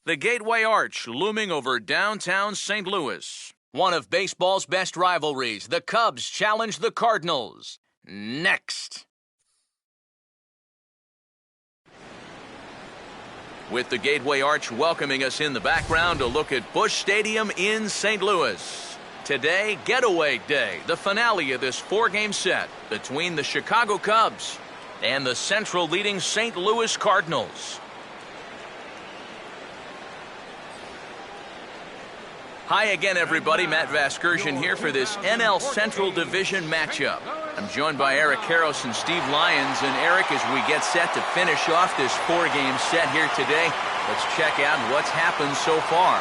The Gateway Arch looming over downtown St. Louis. One of baseball's best rivalries, the Cubs challenge the Cardinals. Next. With the Gateway Arch welcoming us in the background, a look at Busch Stadium in St. Louis. Today, Getaway Day, the finale of this four-game set between the Chicago Cubs and the Central leading St. Louis Cardinals. Hi again, everybody. Matt Vasgersian here for this NL Central Division matchup. I'm joined by Eric Karros and Steve Lyons. And Eric, as we get set to finish off this four-game set here today, let's check out what's happened so far.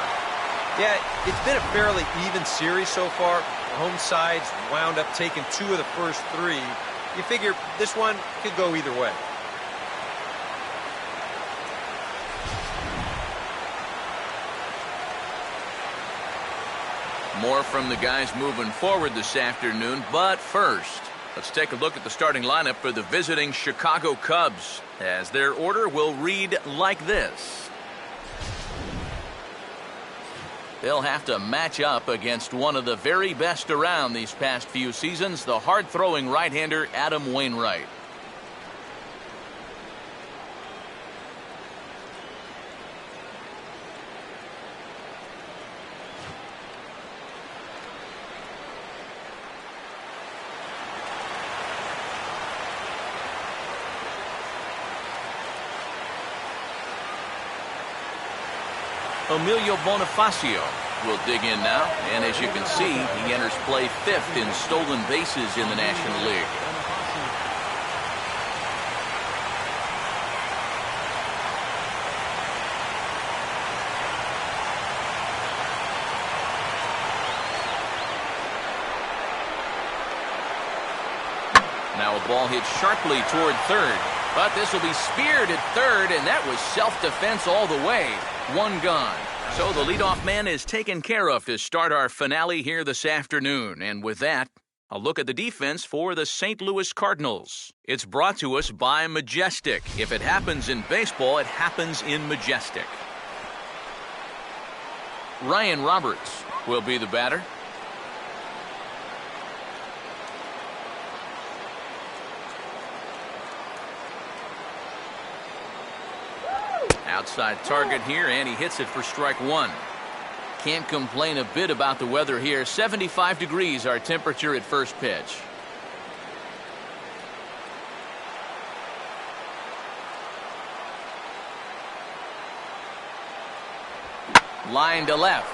Yeah, it's been a fairly even series so far. The home sides wound up taking two of the first three. You figure this one could go either way. More from the guys moving forward this afternoon, but first, let's take a look at the starting lineup for the visiting Chicago Cubs, as their order will read like this. They'll have to match up against one of the very best around these past few seasons, the hard-throwing right-hander Adam Wainwright. Emilio Bonifacio will dig in now, and as you can see, he enters play fifth in stolen bases in the National League. Now a ball hit sharply toward third, but this will be speared at third, and that was self-defense all the way. One gone. So the leadoff man is taken care of to start our finale here this afternoon. And with that, a look at the defense for the St. Louis Cardinals. It's brought to us by Majestic. If it happens in baseball, it happens in Majestic. Ryan Roberts will be the batter. Outside target here, and he hits it for strike one. Can't complain a bit about the weather here. 75 degrees our temperature at first pitch. Line to left.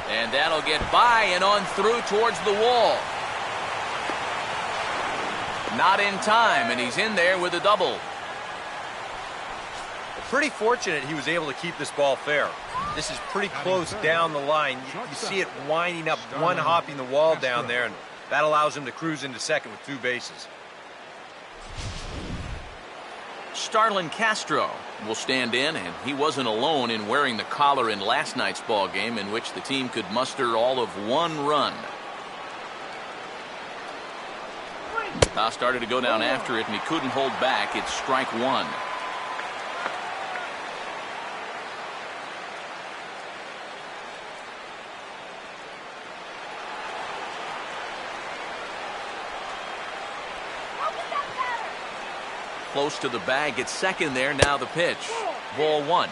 And that'll get by and on through towards the wall. Not in time, and he's in there with a double. Pretty fortunate he was able to keep this ball fair. This is pretty close down the line. You see it winding up, one hopping the wall down there, and that allows him to cruise into second with two bases. Starlin Castro will stand in, and he wasn't alone in wearing the collar in last night's ball game, in which the team could muster all of one run. Toss started to go down after it, and he couldn't hold back. It's strike one. Close to the bag at second there. Now the pitch. Ball one.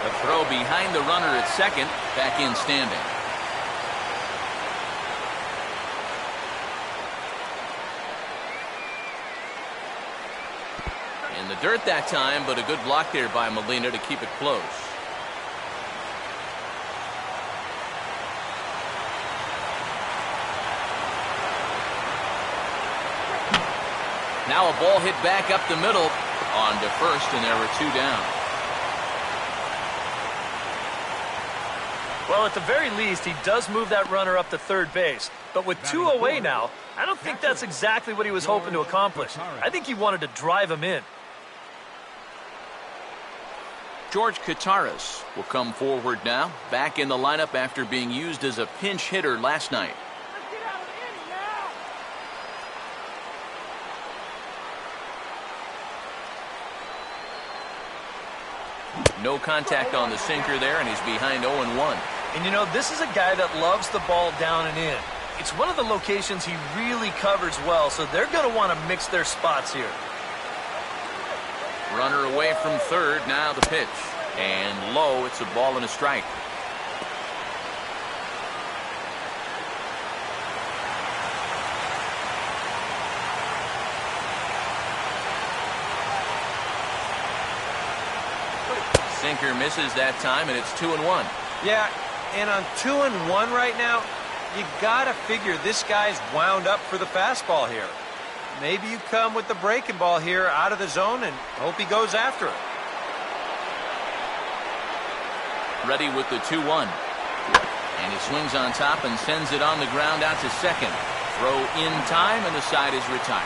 A throw behind the runner at second. Back in standing. In the dirt that time, but a good block there by Molina to keep it close. Now a ball hit back up the middle on to first, and there were two down. Well, at the very least, he does move that runner up to third base. But with two away now, I don't think that's exactly what he was hoping to accomplish. I think he wanted to drive him in. George Kataris will come forward now, back in the lineup after being used as a pinch hitter last night. No contact on the sinker there, and he's behind 0-1. And you know, this is a guy that loves the ball down and in. It's one of the locations he really covers well, so they're going to want to mix their spots here. Runner away from third, now the pitch. And low, it's a ball and a strike. Sinker misses that time, and it's 2-1. Yeah, and on 2-1 right now, you got to figure this guy's wound up for the fastball here. Maybe you come with the breaking ball here out of the zone and hope he goes after it. Ready with the 2-1. And he swings on top and sends it on the ground out to second. Throw in time, and the side is retired.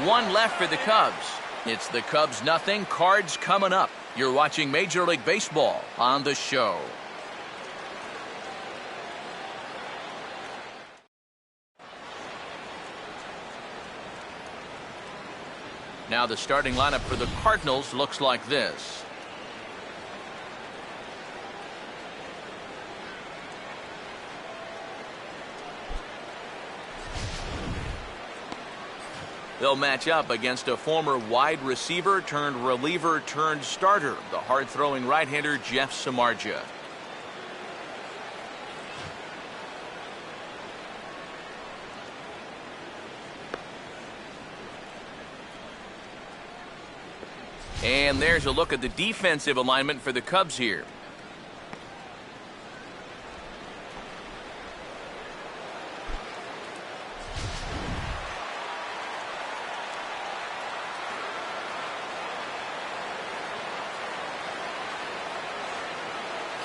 One left for the Cubs. It's the Cubs nothing, Cards coming up. You're watching Major League Baseball on The Show. Now the starting lineup for the Cardinals looks like this. They'll match up against a former wide receiver turned reliever turned starter, the hard-throwing right-hander Jeff Samardzija. And there's a look at the defensive alignment for the Cubs here.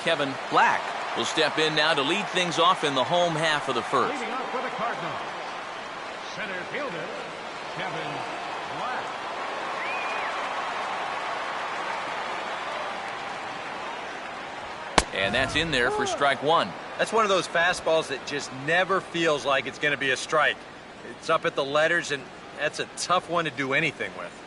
Kevin Black will step in now to lead things off in the home half of the first. Leading off for the Cardinals, center fielder Kevin Black. And that's in there for strike one. That's one of those fastballs that just never feels like it's going to be a strike. It's up at the letters, and that's a tough one to do anything with.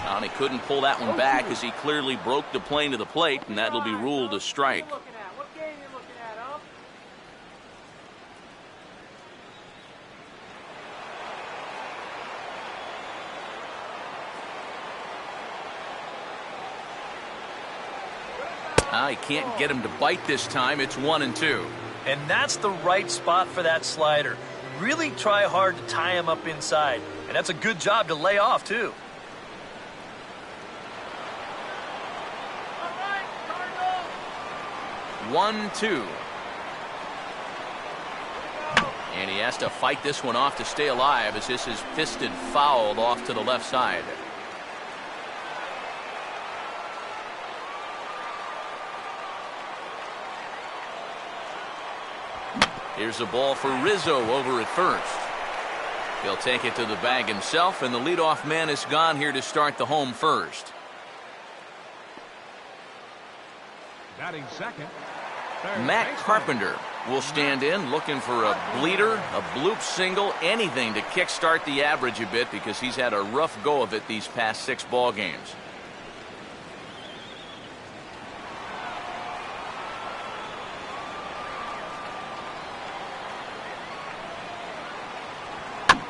And he couldn't pull that one back as he clearly broke the plane to the plate, and that'll be ruled a strike. What game you looking at, huh? He can't get him to bite this time. It's 1-2. And that's the right spot for that slider. Really try hard to tie him up inside. And that's a good job to lay off, too. All right, Cardinals. 1-2. And he has to fight this one off to stay alive as this is fisted fouled off to the left side. Here's a ball for Rizzo over at first. He'll take it to the bag himself, and the leadoff man is gone here to start the home first. Batting second. Matt Carpenter will stand in looking for a bleeder, a bloop single, anything to kickstart the average a bit because he's had a rough go of it these past 6 ball games.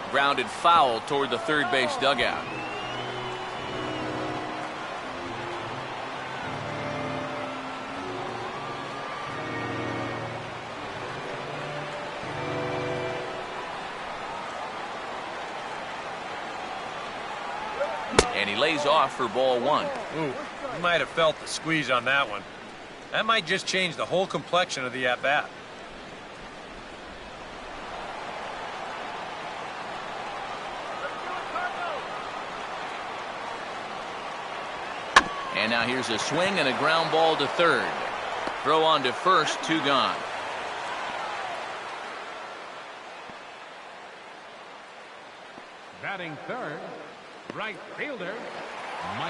Grounded foul toward the third base dugout. And he lays off for ball 1. Ooh, you might have felt the squeeze on that one. That might just change the whole complexion of the at-bat. And now here's a swing and a ground ball to third. Throw on to first, 2 gone. Batting third, right fielder,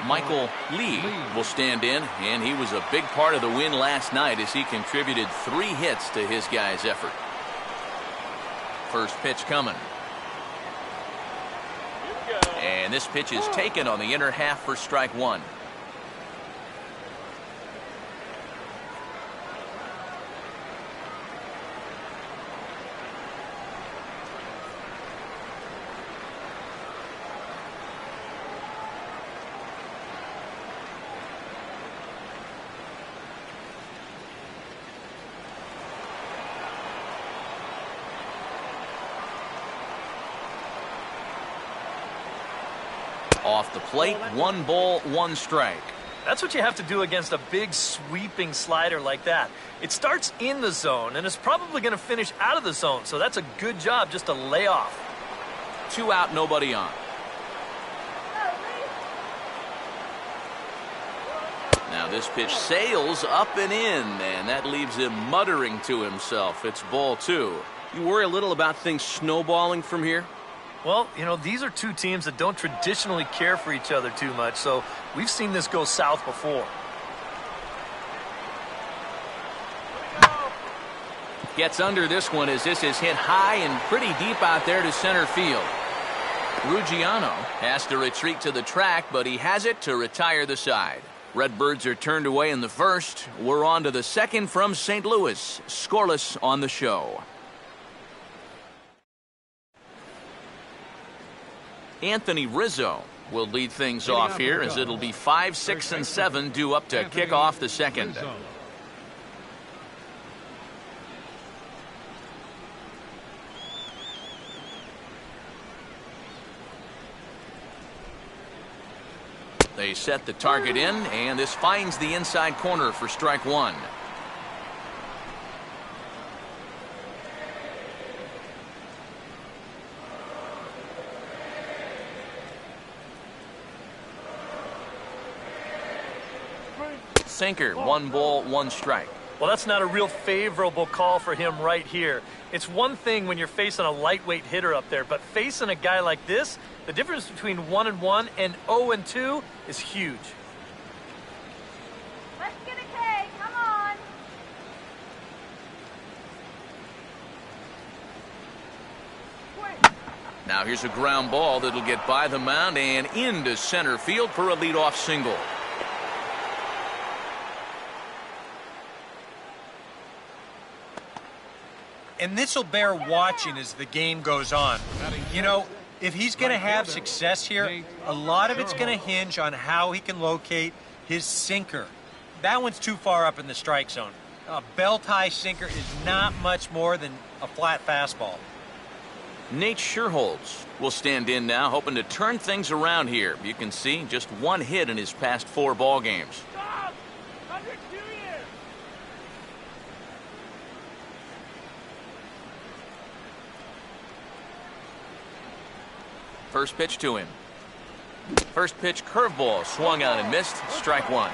Michael Lee will stand in, and he was a big part of the win last night as he contributed 3 hits to his guys' effort. First pitch coming. And this pitch is taken on the inner half for strike 1. Off the plate, 1 ball, 1 strike. That's what you have to do against a big sweeping slider like that. It starts in the zone, and it's probably going to finish out of the zone, so that's a good job just to lay off. 2 out, nobody on. Now this pitch sails up and in, and that leaves him muttering to himself. It's ball 2. You worry a little about things snowballing from here? Well, you know, these are 2 teams that don't traditionally care for each other too much, so we've seen this go south before. Gets under this one as this is hit high and pretty deep out there to center field. Ruggiano has to retreat to the track, but he has it to retire the side. Redbirds are turned away in the first. We're on to the second from St. Louis. Scoreless on the show. Anthony Rizzo will lead things off here as it'll be 5, 6, and 7 due up to kick off the second. They set the target in, and this finds the inside corner for strike 1. Sinker, 1 ball, 1 strike. Well, that's not a real favorable call for him right here. It's one thing when you're facing a lightweight hitter up there, but facing a guy like this, the difference between 1-1 and 0-2 is huge. Let's get a K, come on. Now here's a ground ball that'll get by the mound and into center field for a leadoff single. And this will bear watching as the game goes on. You know, if he's going to have success here, a lot of it's going to hinge on how he can locate his sinker. That one's too far up in the strike zone. A belt-high sinker is not much more than a flat fastball. Nate Scherholz will stand in now, hoping to turn things around here. You can see just 1 hit in his past 4 ball games. First pitch to him. First pitch curveball swung on and missed. Strike 1.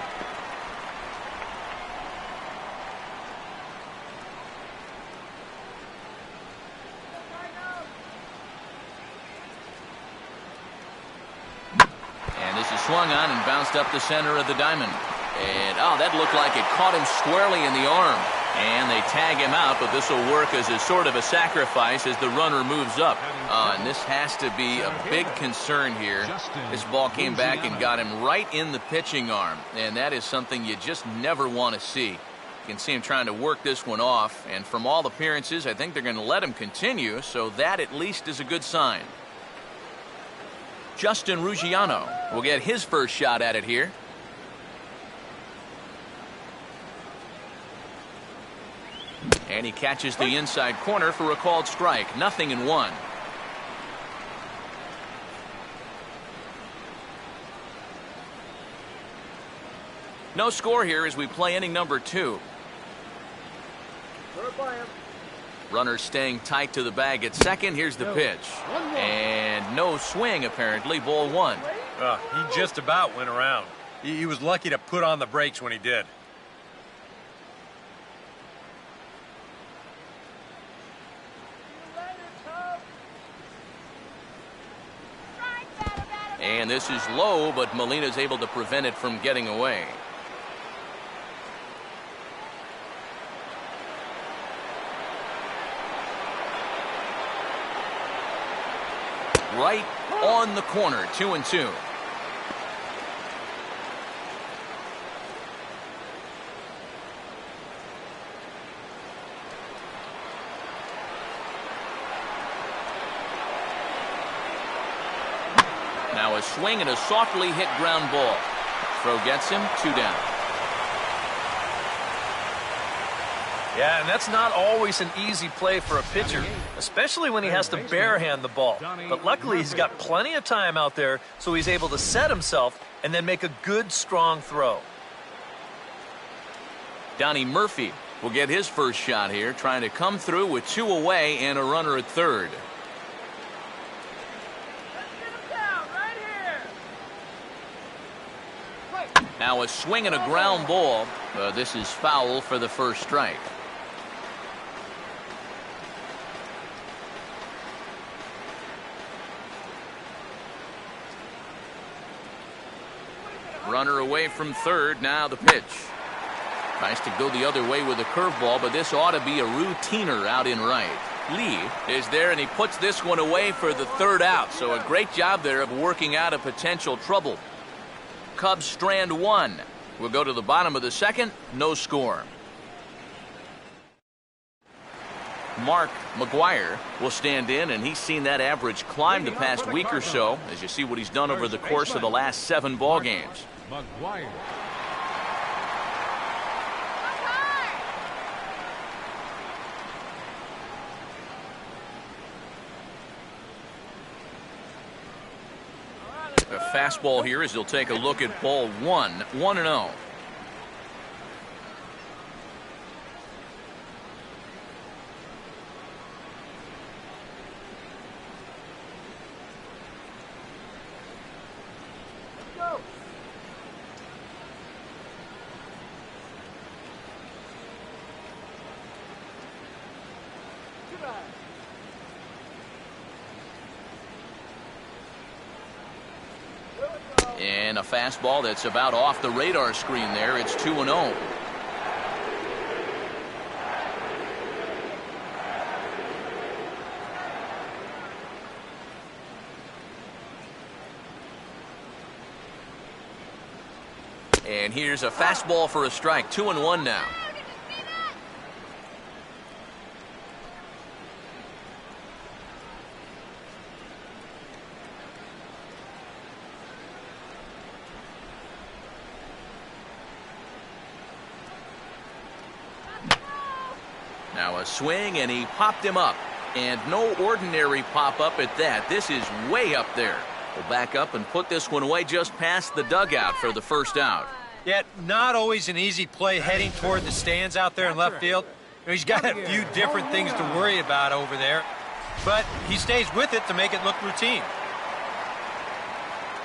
And this is swung on and bounced up the center of the diamond. And oh, that looked like it caught him squarely in the arm. And they tag him out, but this will work as a sort of a sacrifice as the runner moves up. And this has to be a big concern here. This ball came back and got him right in the pitching arm. And that is something you just never want to see. You can see him trying to work this one off. And from all appearances, I think they're going to let him continue. So that at least is a good sign. Justin Ruggiano will get his first shot at it here. And he catches the inside corner for a called strike. 0-1. No score here as we play inning number 2. Runner staying tight to the bag at second. Here's the pitch. And no swing, apparently. Ball 1. He just about went around. He was lucky to put on the brakes when he did. And this is low, but Molina's able to prevent it from getting away. Right on the corner, 2-2. Now a swing and a softly hit ground ball. Throw gets him, 2 down. Yeah, and that's not always an easy play for a pitcher, especially when he has to barehand the ball. But luckily, he's got plenty of time out there, so he's able to set himself and then make a good, strong throw. Donnie Murphy will get his first shot here, trying to come through with 2 away and a runner at third. Now a swing and a ground ball. This is foul for the first strike. Runner away from third. Now the pitch. Tries to go the other way with a curveball, but this ought to be a routiner out in right. Lee is there, and he puts this one away for the third out. So a great job there of working out a potential trouble. Cubs strand 1. We'll go to the bottom of the second. No score. Mark Maguire will stand in, and he's seen that average climb the past week or so as you see what he's done over the course of the last 7 ball games. Maguire. A fastball here as he'll take a look at ball 1. 1-0. And a fastball that's about off the radar screen there. It's 2-0. And here's a fastball for a strike. 2-1 now. Now a swing, and he popped him up. And no ordinary pop-up at that. This is way up there. We'll back up and put this one away just past the dugout for the first out. Yet not always an easy play heading toward the stands out there in left field. He's got a few different things to worry about over there, but he stays with it to make it look routine.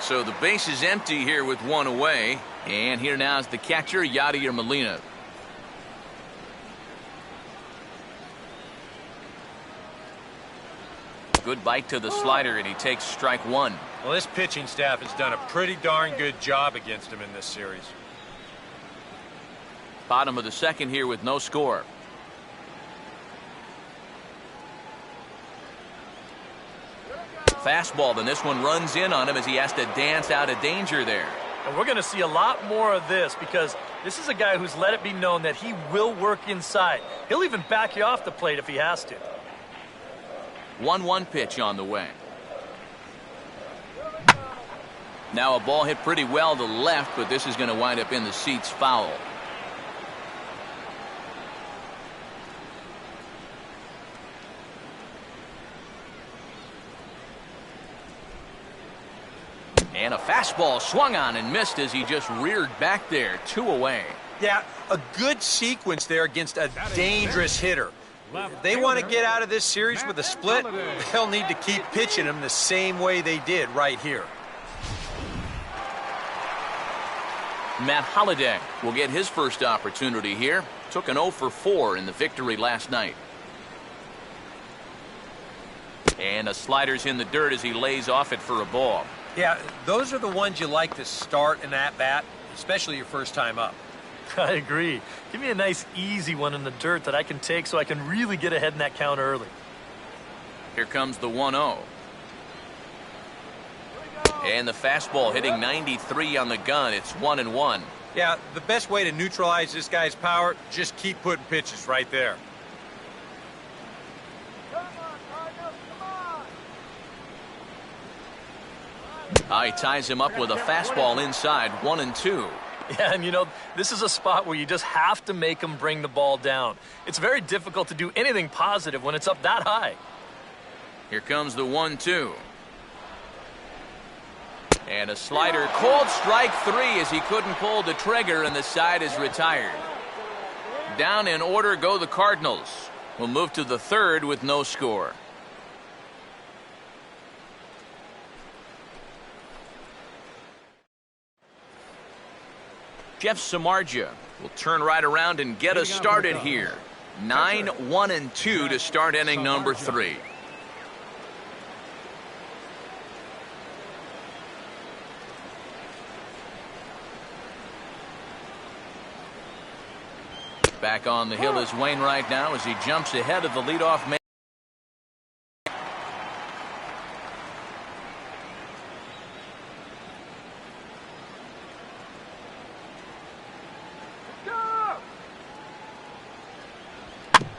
So the base is empty here with 1 away. And here now is the catcher, Yadier Molina. Good bite to the slider, and he takes strike 1. Well, this pitching staff has done a pretty darn good job against him in this series. Bottom of the second here with no score. Fastball, then this one runs in on him as he has to dance out of danger there. And we're going to see a lot more of this because this is a guy who's let it be known that he will work inside. He'll even back you off the plate if he has to. 1-1 pitch on the way. Now a ball hit pretty well to left, but this is going to wind up in the seats foul. And a fastball swung on and missed as he just reared back there. 2 away. Yeah, a good sequence there against a dangerous hitter. If they want to get out of this series with a split, they'll need to keep pitching them the same way they did right here. Matt Holliday will get his first opportunity here. Took an 0 for 4 in the victory last night. And a slider's in the dirt as he lays off it for a ball. Yeah, those are the ones you like to start in at bat, especially your first time up. I agree. Give me a nice, easy one in the dirt that I can take so I can really get ahead in that count early. Here comes the 1-0. And the fastball hitting 93 on the gun. It's 1-1. Yeah, the best way to neutralize this guy's power, just keep putting pitches right there. He ties him up with a fastball inside, 1-2. Yeah, and you know, this is a spot where you just have to make him bring the ball down. It's very difficult to do anything positive when it's up that high. Here comes the 1-2. And a slider, called strike 3 as he couldn't pull the trigger, and the side is retired. Down in order go the Cardinals. We'll move to the third with no score. Jeff Samardzija will turn right around and get us started here. 9-1-2 to start inning number 3. Back on the hill is Wainwright now as he jumps ahead of the leadoff man.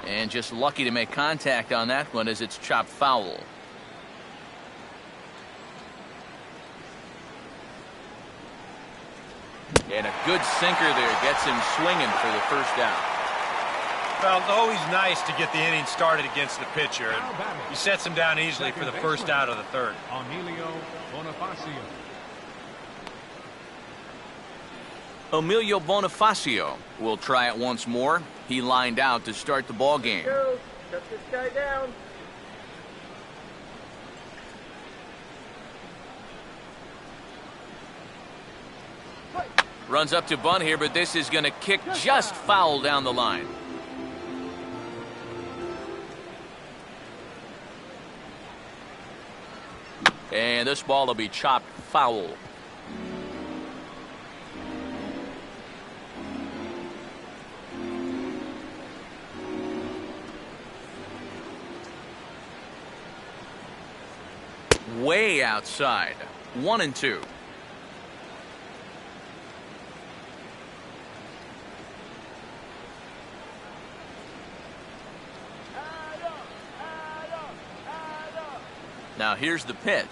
And just lucky to make contact on that one as it's chopped foul. And a good sinker there gets him swinging for the first out. Well, it's always nice to get the inning started against the pitcher. And he sets him down easily for the first out of the third. Emilio Bonifacio will try it once more. He lined out to start the ball game. Shut this guy down. Runs up to bunt here, but this is going to kick just foul down the line. And this ball will be chopped foul. Way outside. 1-2. Now here's the pitch.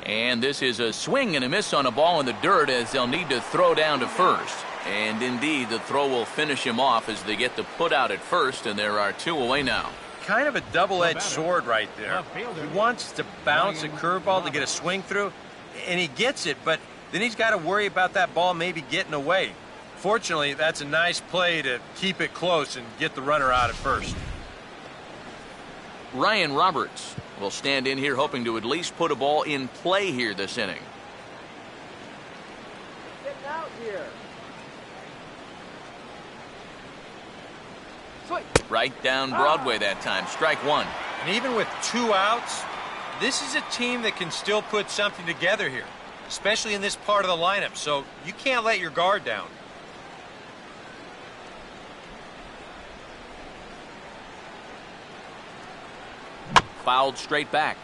And this is a swing and a miss on a ball in the dirt as they'll need to throw down to first. And indeed, the throw will finish him off as they get the put out at first, and there are 2 away now. Kind of a double-edged sword right there. He wants to bounce a curveball to get a swing through, and he gets it, but then he's got to worry about that ball maybe getting away. Fortunately, that's a nice play to keep it close and get the runner out at first. Ryan Roberts will stand in here hoping to at least put a ball in play here this inning. Getting out here. Right down Broadway that time. Strike 1. And even with 2 outs, this is a team that can still put something together here, especially in this part of the lineup, so you can't let your guard down. Fouled straight back.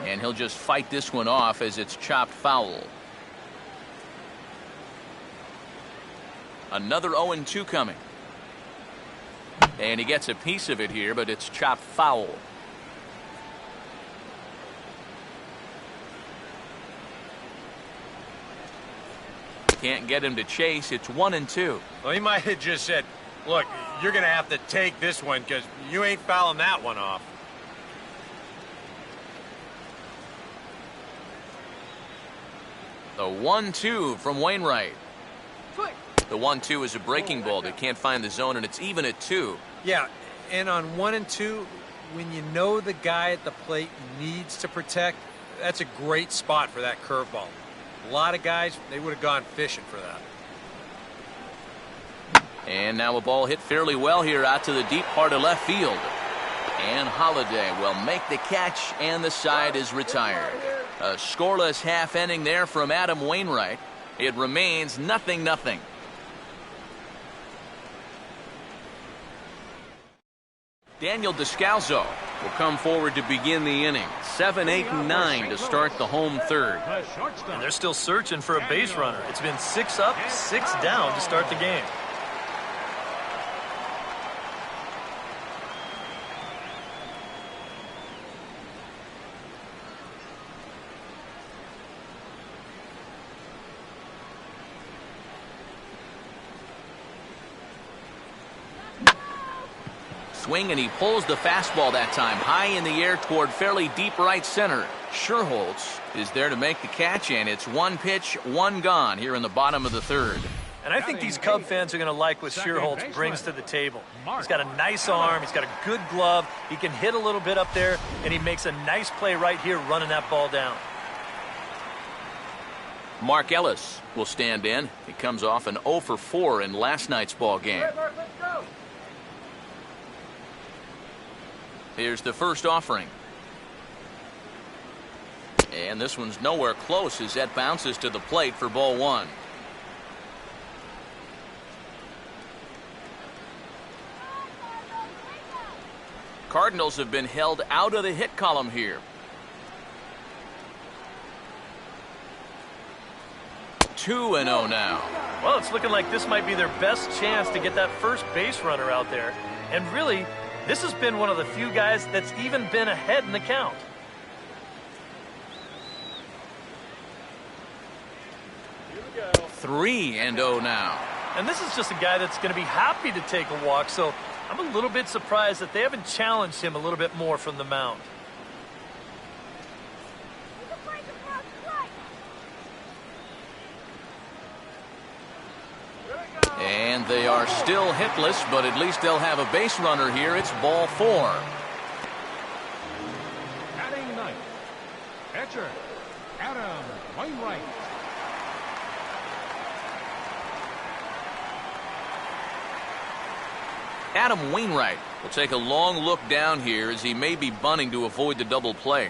And he'll just fight this one off as it's chopped foul. Another 0-2 coming. And he gets a piece of it here, but it's chopped foul. Can't get him to chase. It's 1-2. Well, he might have just said, look, you're going to have to take this one because you ain't fouling that one off. The 1-2 from Wainwright. The 1-2 is a breaking ball that can't find the zone, and it's even at 2. Yeah, and on 1 and 2, when you know the guy at the plate needs to protect, that's a great spot for that curveball. A lot of guys, they would have gone fishing for that. And now a ball hit fairly well here out to the deep part of left field. And Holiday will make the catch, and the side is retired. A scoreless half inning there from Adam Wainwright. It remains 0-0. Daniel Descalzo will come forward to begin the inning. 7, 8, and 9 to start the home third. And they're still searching for a base runner. It's been 6 up, 6 down to start the game. Swing, and he pulls the fastball that time high in the air toward fairly deep right center. Sherholtz is there to make the catch, and it's 1 pitch, 1 gone here in the bottom of the third. And I think these Cub fans are going to like what Sherholtz brings to the table. He's got a nice arm. He's got a good glove. He can hit a little bit up there, and he makes a nice play right here running that ball down. Mark Ellis will stand in. He comes off an 0 for 4 in last night's ball game. Here's the first offering. And this one's nowhere close as that bounces to the plate for ball 1. Cardinals have been held out of the hit column here. 2-0 now. Well, it's looking like this might be their best chance to get that first base runner out there. And really, this has been one of the few guys that's even been ahead in the count. Here we go. 3-0 now. And this is just a guy that's going to be happy to take a walk, so I'm a little bit surprised that they haven't challenged him a little bit more from the mound. And they are still hitless, but at least they'll have a base runner here. It's ball 4. Batting 9th, pitcher, Adam Wainwright. Adam Wainwright will take a long look down here as he may be bunting to avoid the double play.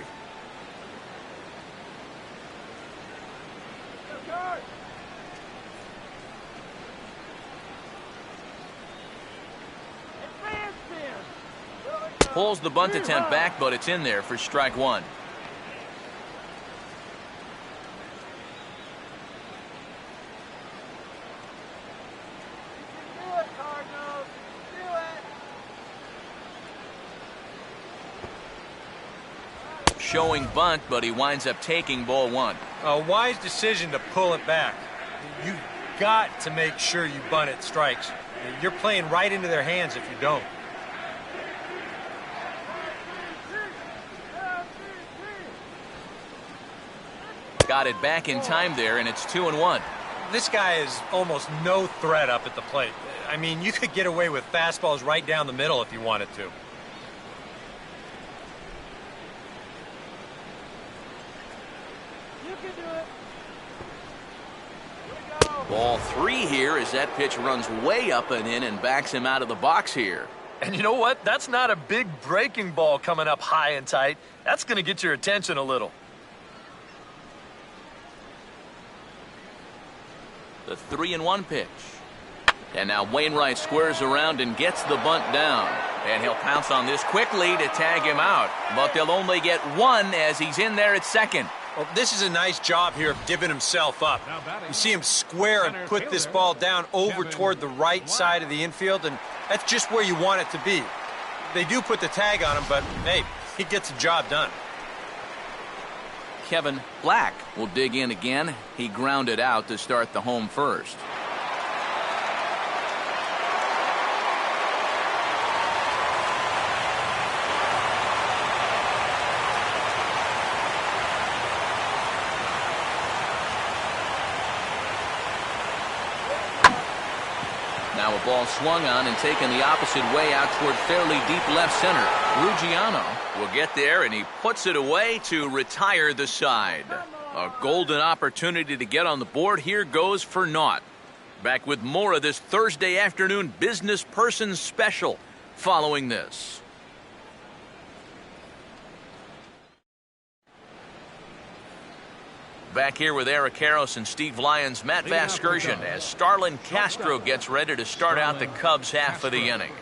Pulls the bunt attempt back, but it's in there for strike 1. Do it, Cardinals. Do it. Showing bunt, but he winds up taking ball 1. A wise decision to pull it back. You've got to make sure you bunt it strikes. You're playing right into their hands if you don't. Got it back in time there, and it's 2-1. This guy is almost no threat up at the plate. I mean, you could get away with fastballs right down the middle if you wanted to. You can do it. Here we go. Ball 3 here as that pitch runs way up and in and backs him out of the box here. And you know what? That's not a big breaking ball coming up high and tight. That's going to get your attention a little. The 3-1 pitch. And now Wainwright squares around and gets the bunt down. And he'll pounce on this quickly to tag him out. But they'll only get 1 as he's in there at second. Well, this is a nice job here of divvying himself up. You see him square and put this ball down over toward the right side of the infield, and that's just where you want it to be. They do put the tag on him, but, hey, he gets the job done. Kevin Black will dig in again. He grounded out to start the home first. Now a ball swung on and taken the opposite way out toward fairly deep left center. Ruggiano will get there, and he puts it away to retire the side. A golden opportunity to get on the board here goes for naught. Back with more of this Thursday afternoon business person special following this. Back here with Eric Harris and Steve Lyons, Matt Vasgersian, as Starlin Castro gets ready to start out the Cubs half of the inning.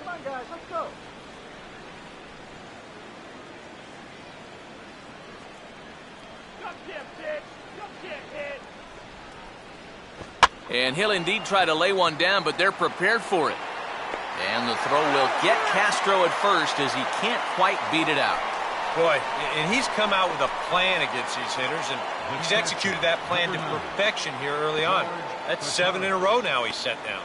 Come on, guys, let's go. Jump kick, bitch. Jump kick, hit. And he'll indeed try to lay one down, but they're prepared for it. And the throw will get Castro at first as he can't quite beat it out. Boy, and he's come out with a plan against these hitters, and he's executed that plan to perfection here early on. That's 7 in a row now he's set down.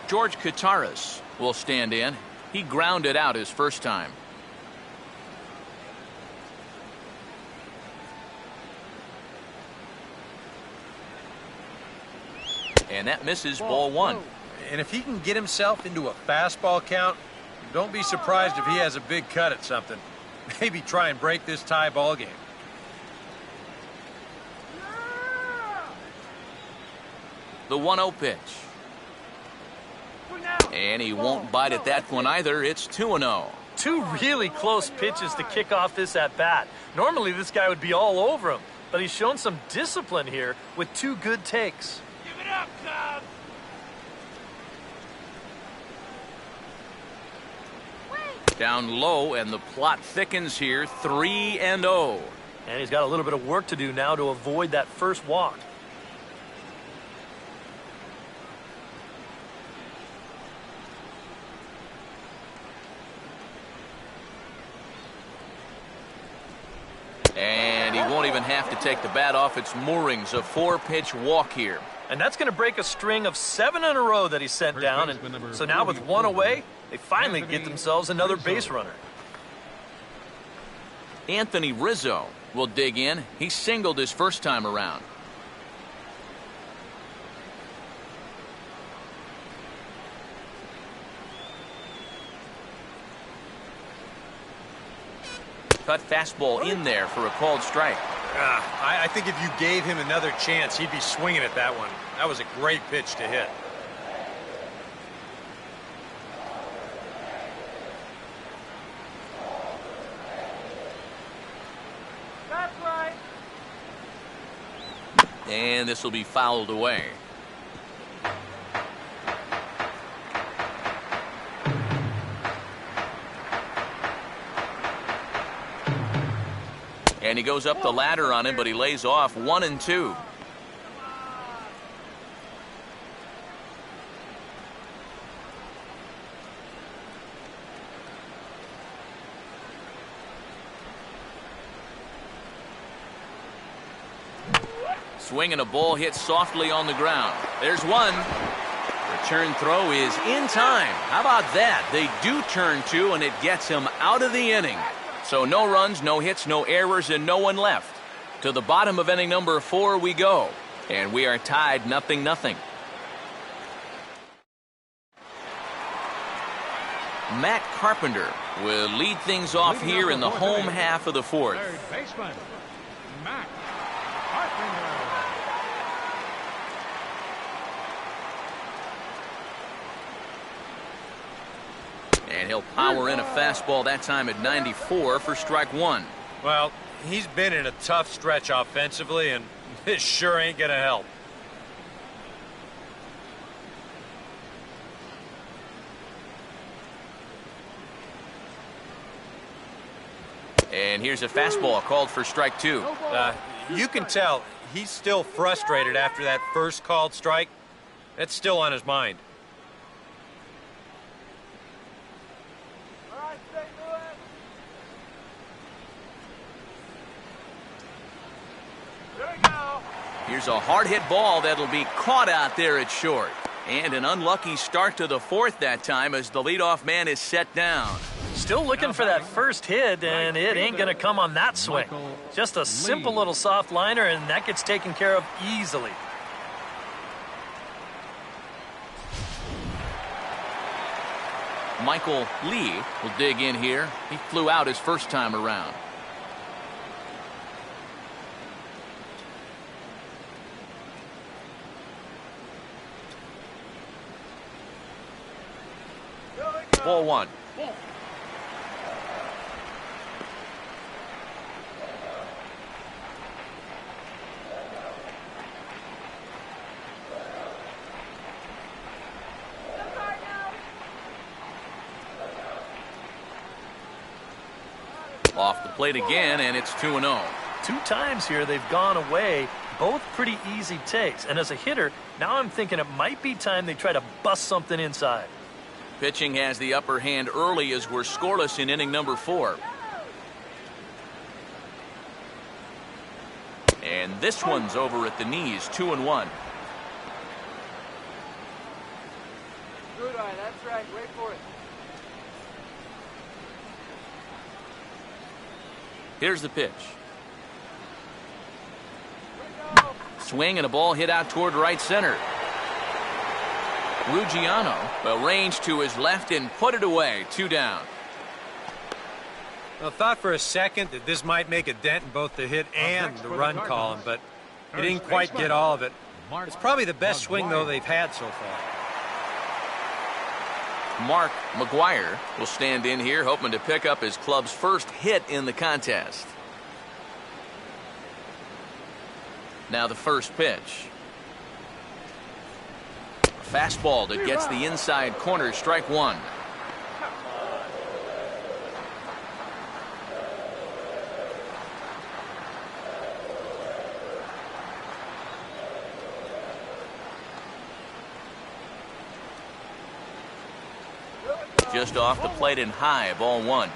George Kataris will stand in. He grounded out his first time. And that misses ball 1. And if he can get himself into a fastball count, don't be surprised if he has a big cut at something. Maybe try and break this tie ball game. The 1-0 pitch. And he won't bite at that one either. It's 2-0. Two really close pitches to kick off this at-bat. Normally this guy would be all over him, but he's shown some discipline here with 2 good takes. Give it up, Cubs. Down low, and the plot thickens here, 3-0. And he's got a little bit of work to do now to avoid that first walk. And he won't even have to take the bat off its moorings. A 4-pitch walk here. And that's going to break a string of 7 in a row that he sent down. And so now with 1 away, they finally get themselves another base runner. Anthony Rizzo will dig in. He singled his first time around. Cut fastball in there for a called strike. I think if you gave him another chance, he'd be swinging at that one. That was a great pitch to hit. That's right. And this will be fouled away. And he goes up the ladder on him, but he lays off 1-2. Swing and a ball hit softly on the ground. There's one. Return throw is in time. How about that? They do turn 2, and it gets him out of the inning. So no runs, no hits, no errors, and no one left. To the bottom of inning number 4 we go. And we are tied 0-0. Matt Carpenter will lead things off here in the home half of the 4th. Third baseman, Matt Carpenter. And he'll power in a fastball that time at 94 for strike 1. Well, he's been in a tough stretch offensively, and this sure ain't going to help. And here's a fastball called for strike 2. You can tell he's still frustrated after that first called strike. That's still on his mind. All right, St. Louis. There we go. Here's a hard hit ball that'll be caught out there at short. And an unlucky start to the 4th that time as the leadoff man is set down. Still looking for that first hit, and it ain't going to come on that swing. Just a simple little soft liner, and that gets taken care of easily. Michael Lee will dig in here. He flew out his first time around. Ball one. Off the plate again, and it's 2-0. 2 times here they've gone away, both pretty easy takes. And as a hitter, now I'm thinking it might be time they try to bust something inside. Pitching has the upper hand early as we're scoreless in inning number 4. And this one's over at the knees, 2-1. Good eye, that's right. Wait for it. Here's the pitch. Swing and a ball hit out toward right center. Ruggiano will range to his left and put it away. 2 down. I thought for a second that this might make a dent in both the hit and the run column, but he didn't quite get all of it. It's probably the best swing, though, they've had so far. Mark Maguire will stand in here, hoping to pick up his club's first hit in the contest. Now the first pitch. A fastball that gets the inside corner, strike 1. Just off the plate and high, ball 1.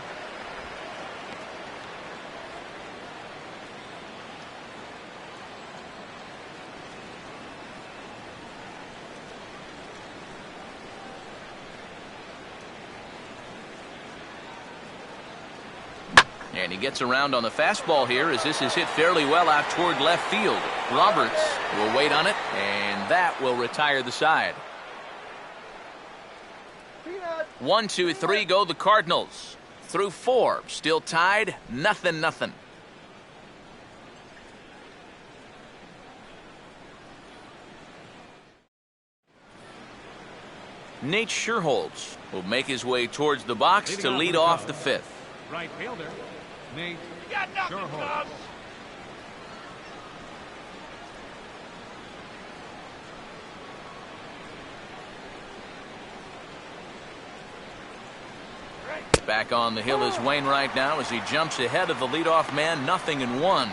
And he gets around on the fastball here as this is hit fairly well out toward left field. Roberts will wait on it, and that will retire the side. 1, 2, 3 go the Cardinals. Through 4, still tied, 0-0. Nate Sherholtz will make his way towards the box to lead off the 5th. Right fielder, Nate Got nothing, Sherholtz. Doug. Back on the hill is Wainwright now as he jumps ahead of the leadoff man, 0-1.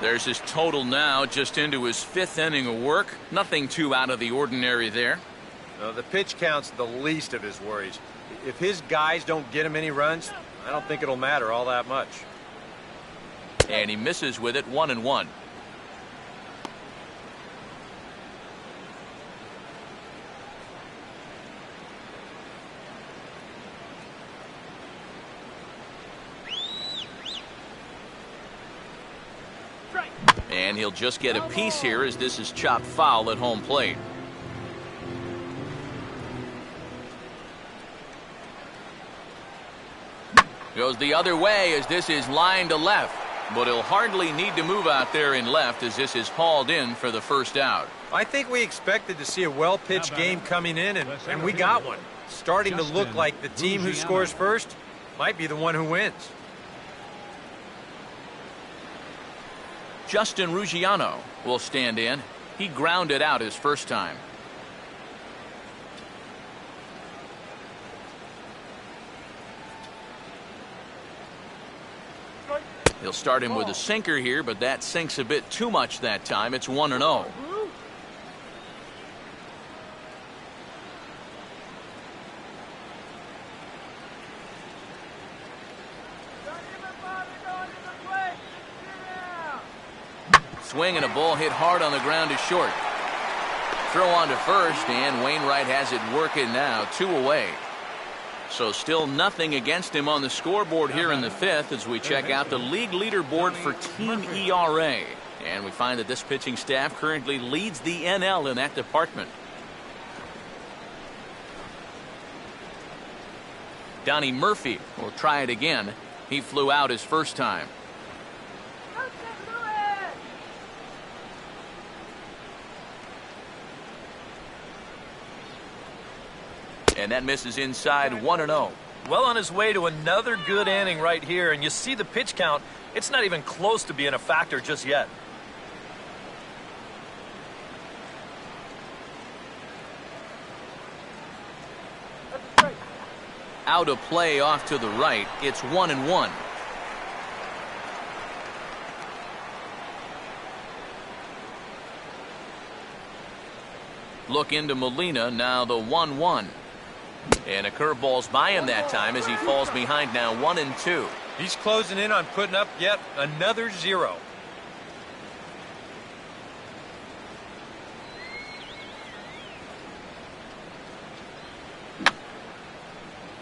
There's his total now, just into his 5th inning of work. Nothing too out of the ordinary there. The pitch count's the least of his worries. If his guys don't get him any runs, I don't think it'll matter all that much. And he misses with it, 1-1. And he'll just get a piece here as this is chopped foul at home plate. Goes the other way as this is lined to left. But he'll hardly need to move out there in left as this is hauled in for the first out. I think we expected to see a well-pitched game coming in, and we got one. Starting to look like the team who scores first might be the one who wins. Justin Ruggiano will stand in. He grounded out his first time. He'll start him with a sinker here, but that sinks a bit too much that time. It's 1-0. Swing and a ball hit hard on the ground is short. Throw on to first, and Wainwright has it working now, 2 away. So still nothing against him on the scoreboard here in the 5th as we check out the league leaderboard for team ERA. And we find that this pitching staff currently leads the NL in that department. Donnie Murphy will try it again. He flew out his first time. And that misses inside 1-0. Well on his way to another good inning right here, and you see the pitch count. It's not even close to being a factor just yet. Out of play off to the right. It's 1-1. Look into Molina, now the 1-1. And a curveball's by him that time as he falls behind now 1-2. He's closing in on putting up yet another 0.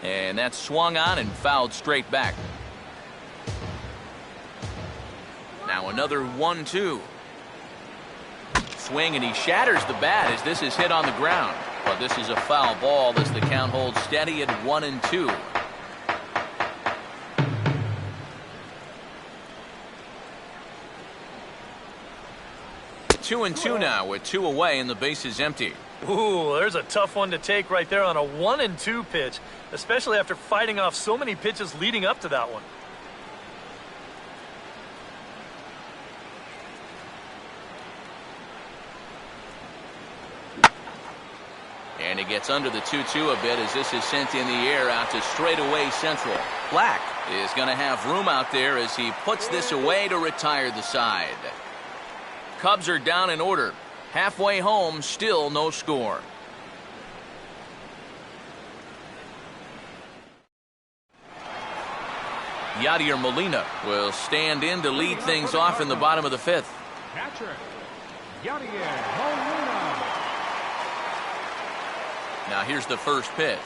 And that's swung on and fouled straight back. Now another 1-2. Swing and he shatters the bat as this is hit on the ground. But this is a foul ball as the count holds steady at 1-2. Two and two now with 2 away and the base is empty. Ooh, there's a tough one to take right there on a 1-2 pitch, especially after fighting off so many pitches leading up to that one. And he gets under the 2-2 a bit as this is sent in the air out to straightaway central. Black is going to have room out there as he puts this away to retire the side. Cubs are down in order. Halfway home, still no score. Yadier Molina will stand in to lead things off in the bottom of the 5th. Catcher, Yadier Molina. Now here's the first pitch.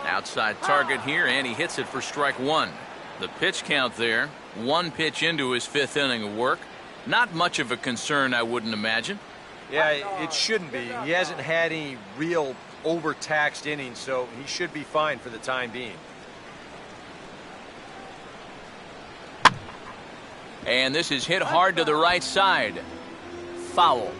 Outside target here, and he hits it for strike 1. The pitch count there, 1 pitch into his 5th inning of work. Not much of a concern, I wouldn't imagine. Yeah, it shouldn't be. He hasn't had any real overtaxed innings, so he should be fine for the time being. And this is hit hard to the right side. Foul.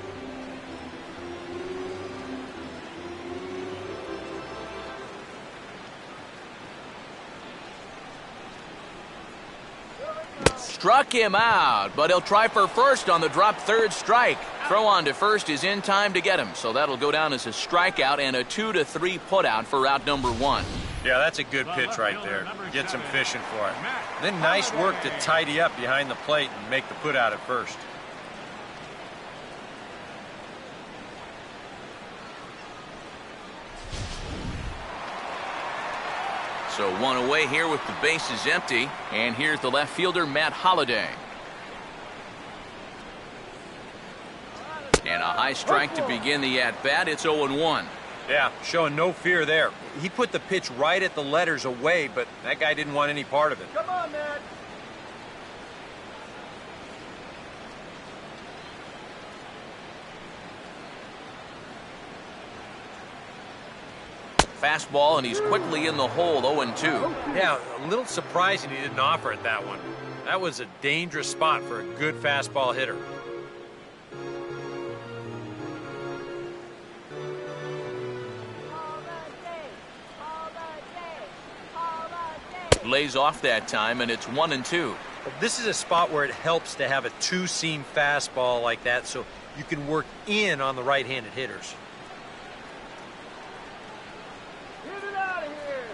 Struck him out, but he'll try for first on the drop 3rd strike. Throw on to first is in time to get him, so that'll go down as a strikeout and a 2-3 putout for out number 1. Yeah, that's a good pitch right there. Gets him fishing for it. Then nice work to tidy up behind the plate and make the putout at first. So 1 away here with the bases empty. And here's the left fielder, Matt Holliday. And a high strike to begin the at-bat. It's 0-1. Yeah, showing no fear there. He put the pitch right at the letters away, but that guy didn't want any part of it. Come on, Matt. Fastball, and he's quickly in the hole, 0-2. Yeah, a little surprising he didn't offer it that one. That was a dangerous spot for a good fastball hitter. Lays off that time, and it's 1-2. This is a spot where it helps to have a 2-seam fastball like that so you can work in on the right-handed hitters. Get it out of here.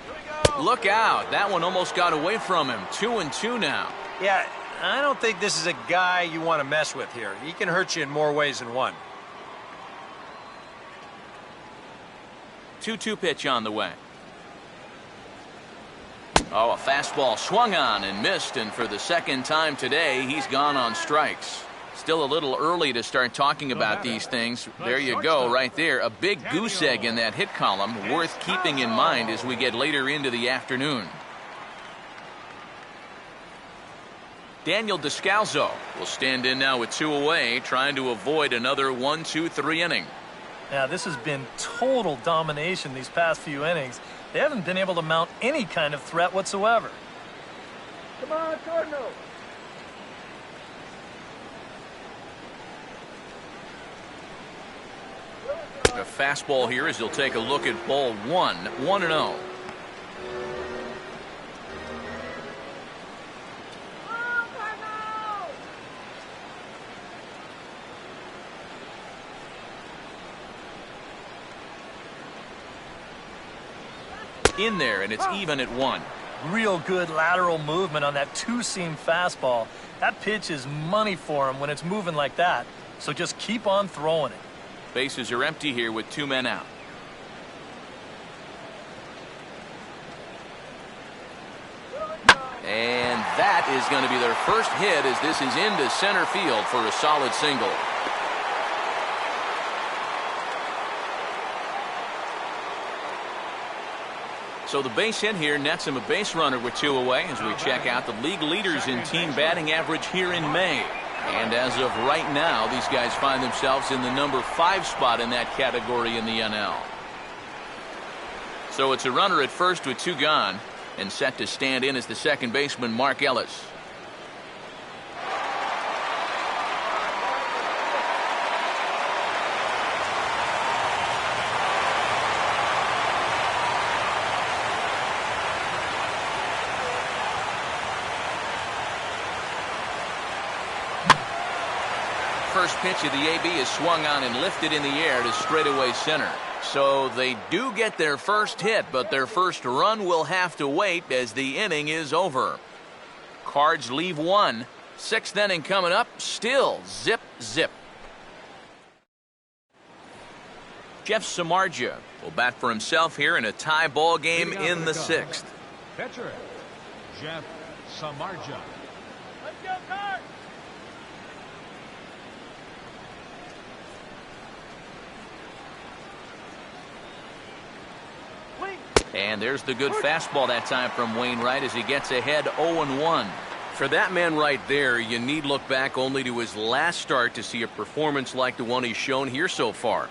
Here we go. Look out. That one almost got away from him. 2-2 now. Yeah, I don't think this is a guy you want to mess with here. He can hurt you in more ways than one. 2-2 pitch on the way. Oh, a fastball swung on and missed, and for the 2nd time today, he's gone on strikes. Still a little early to start talking about these things. There you go, right there. A big goose egg in that hit column, worth keeping in mind as we get later into the afternoon. Daniel Descalzo will stand in now with 2 away, trying to avoid another 1-2-3 inning. Now, this has been total domination these past few innings. They haven't been able to mount any kind of threat whatsoever. Come on, Cardinals. A fastball here as he'll take a look at ball one. 1-0. In there, and it's even at 1. Real good lateral movement on that two-seam fastball. That pitch is money for him when it's moving like that. So just keep on throwing it. Bases are empty here with 2 men out. And that is going to be their first hit as this is into center field for a solid single. So the base hit here nets him a base runner with 2 away as we check out the league leaders in team batting average here in May. And as of right now, these guys find themselves in the number 5 spot in that category in the NL. So it's a runner at first with 2 gone, and set to stand in as the second baseman, Mark Ellis. First pitch of the AB is swung on and lifted in the air to straightaway center. So they do get their first hit, but their first run will have to wait as the inning is over. Cards leave 1. 6th inning coming up. Still zip, zip. Jeff Samardzija will bat for himself here in a tie ball game in the 6th. Pitcher, Jeff Samardzija. Let's go, Card! And there's the good fastball that time from Wainwright as he gets ahead 0-1. For that man right there, you need look back only to his last start to see a performance like the one he's shown here so far.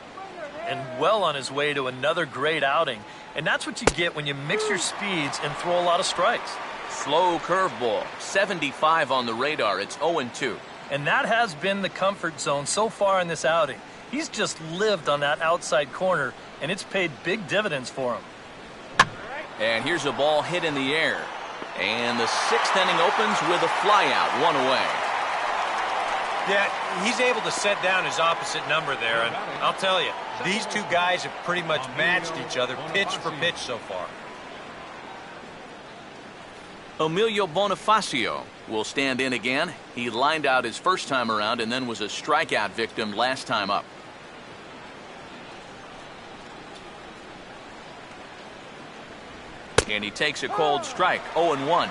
And well on his way to another great outing. And that's what you get when you mix your speeds and throw a lot of strikes. Slow curveball, 75 on the radar. It's 0-2. And that has been the comfort zone so far in this outing. He's just lived on that outside corner, and it's paid big dividends for him. And here's a ball hit in the air. And the 6th inning opens with a flyout, 1 away. Yeah, he's able to set down his opposite number there, and I'll tell you, these 2 guys have pretty much matched each other pitch for pitch so far. Emilio Bonifacio will stand in again. He lined out his first time around and then was a strikeout victim last time up. And he takes a cold strike, 0-1.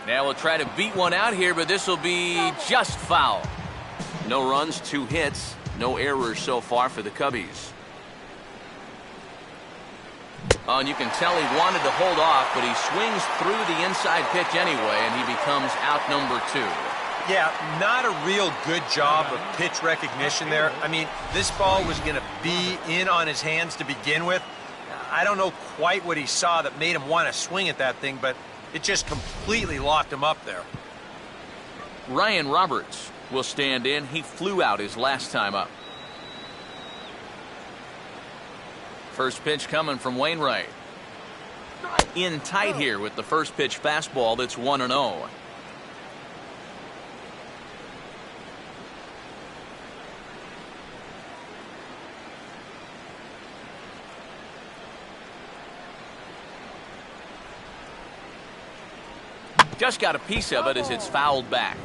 Now we'll try to beat one out here, but this will be just foul. No runs, 2 hits, no errors so far for the Cubbies. Oh, and you can tell he wanted to hold off, but he swings through the inside pitch anyway, and he becomes out number 2. Yeah, not a real good job of pitch recognition there. I mean, this ball was going to be in on his hands to begin with. I don't know quite what he saw that made him want to swing at that thing, but it just completely locked him up there. Ryan Roberts will stand in. He flew out his last time up. First pitch coming from Wainwright. In tight here with the first pitch fastball that's 1-0. Just got a piece of it as it's fouled back.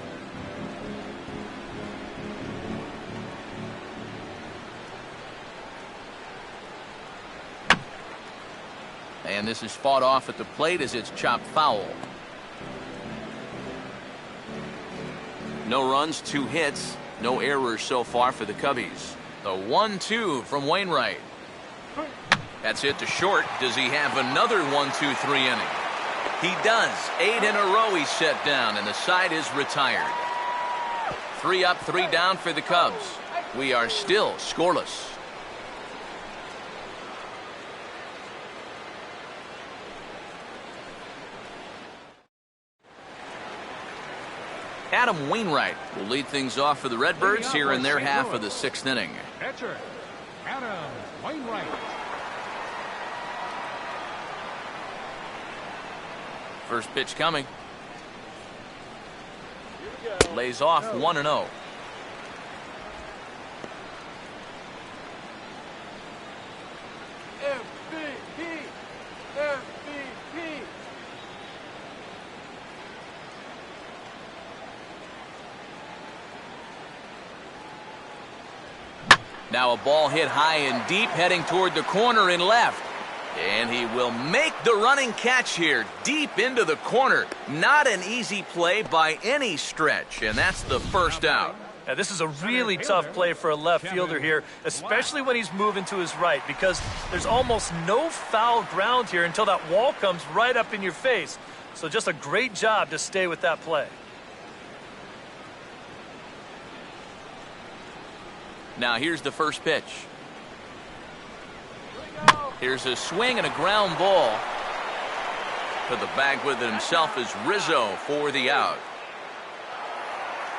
And this is fought off at the plate as it's chopped foul. No runs, 2 hits, no errors so far for the Cubbies. The 1-2 from Wainwright. That's hit to short. Does he have another 1-2-3 inning? He does. 8 in a row he's set down, and the side is retired. 3 up, 3 down for the Cubs. We are still scoreless. Adam Wainwright will lead things off for the Redbirds here in their half of the 6th inning. Catcher, Adam Wainwright. First pitch coming. Lays off 1-0. Now a ball hit high and deep, heading toward the corner in left. And he will make the running catch here, deep into the corner. Not an easy play by any stretch, and that's the first out. Now, this is a really tough play for a left fielder here, especially when he's moving to his right, because there's almost no foul ground here until that wall comes right up in your face. So just a great job to stay with that play. Now here's the first pitch. Here's a swing and a ground ball. To the bag with it himself is Rizzo for the out.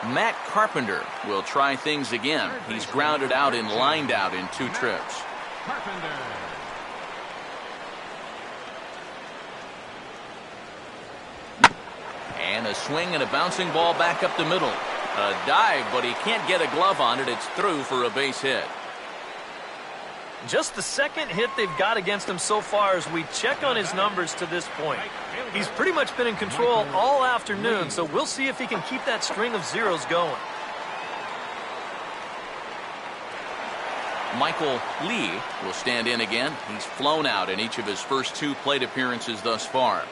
Matt Carpenter will try things again. He's grounded out and lined out in 2 trips. Carpenter. And a swing and a bouncing ball back up the middle. A dive, but he can't get a glove on it. It's through for a base hit. Just the second hit they've got against him so far as we check on his numbers to this point. He's pretty much been in control all afternoon, so we'll see if he can keep that string of zeros going. Michael Lee will stand in again. He's flown out in each of his first 2 plate appearances thus far.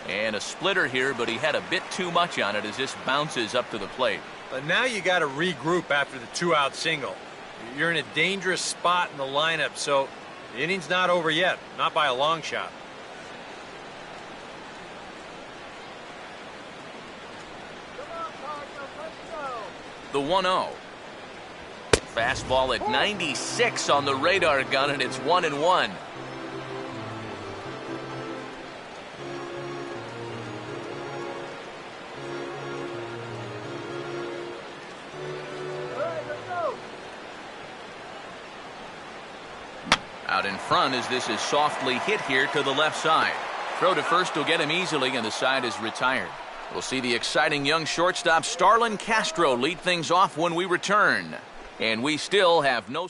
And a splitter here, but he had a bit too much on it as this bounces up to the plate. But now you got to regroup after the 2-out single. You're in a dangerous spot in the lineup, so the inning's not over yet, not by a long shot. The 1-0. Fastball at 96 on the radar gun, and it's 1-1. Out in front as this is softly hit here to the left side. Throw to first will get him easily, and the side is retired. We'll see the exciting young shortstop Starlin Castro lead things off when we return. And we still have no...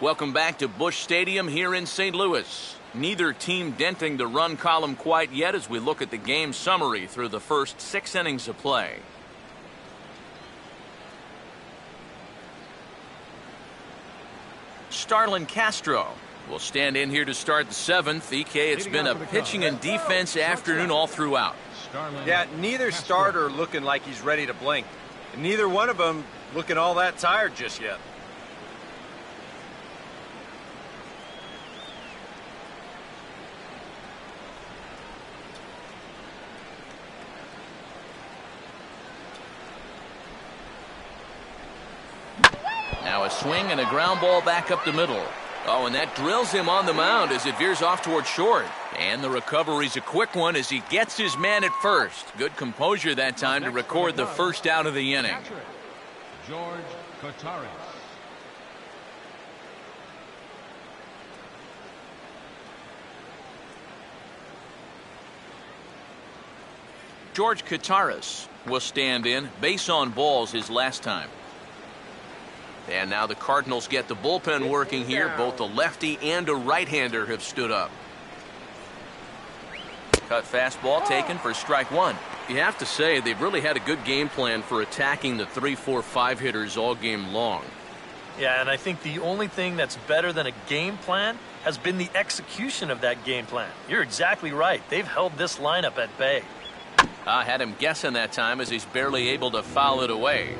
Welcome back to Busch Stadium here in St. Louis. Neither team denting the run column quite yet as we look at the game summary through the first 6 innings of play. Starlin Castro will stand in here to start the 7th. EK, it's been a pitching and defense afternoon all throughout. Yeah, neither starter looking like he's ready to blink. And neither one of them looking all that tired just yet. Now a swing and a ground ball back up the middle. Oh, and that drills him on the mound as it veers off toward short. And the recovery's a quick one as he gets his man at first. Good composure that time to record the first out of the inning. George Cotares. George Cotares will stand in. Base on balls his last time. And now the Cardinals get the bullpen working here. Both a lefty and a right-hander have stood up. Cut fastball taken for strike 1. You have to say they've really had a good game plan for attacking the 3, 4, 5 hitters all game long. Yeah, and I think the only thing that's better than a game plan has been the execution of that game plan. You're exactly right. They've held this lineup at bay. I had him guessing that time as he's barely able to foul it away.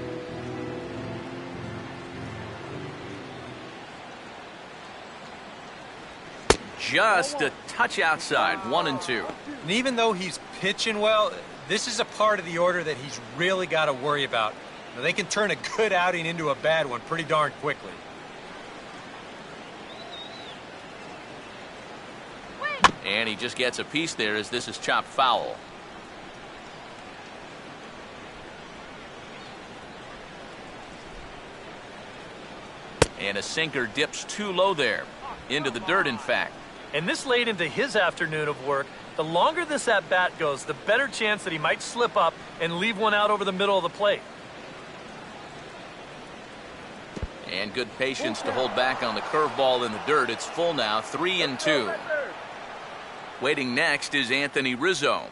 Just a touch outside, 1-2. And even though he's pitching well, this is a part of the order that he's really got to worry about. Now, they can turn a good outing into a bad one pretty darn quickly. And he just gets a piece there as this is chopped foul. And a sinker dips too low there. Into the dirt, in fact. And this late into his afternoon of work, the longer this at-bat goes, the better chance that he might slip up and leave one out over the middle of the plate. And good patience to hold back on the curveball in the dirt. It's full now, 3-2. Waiting next is Anthony Rizzo.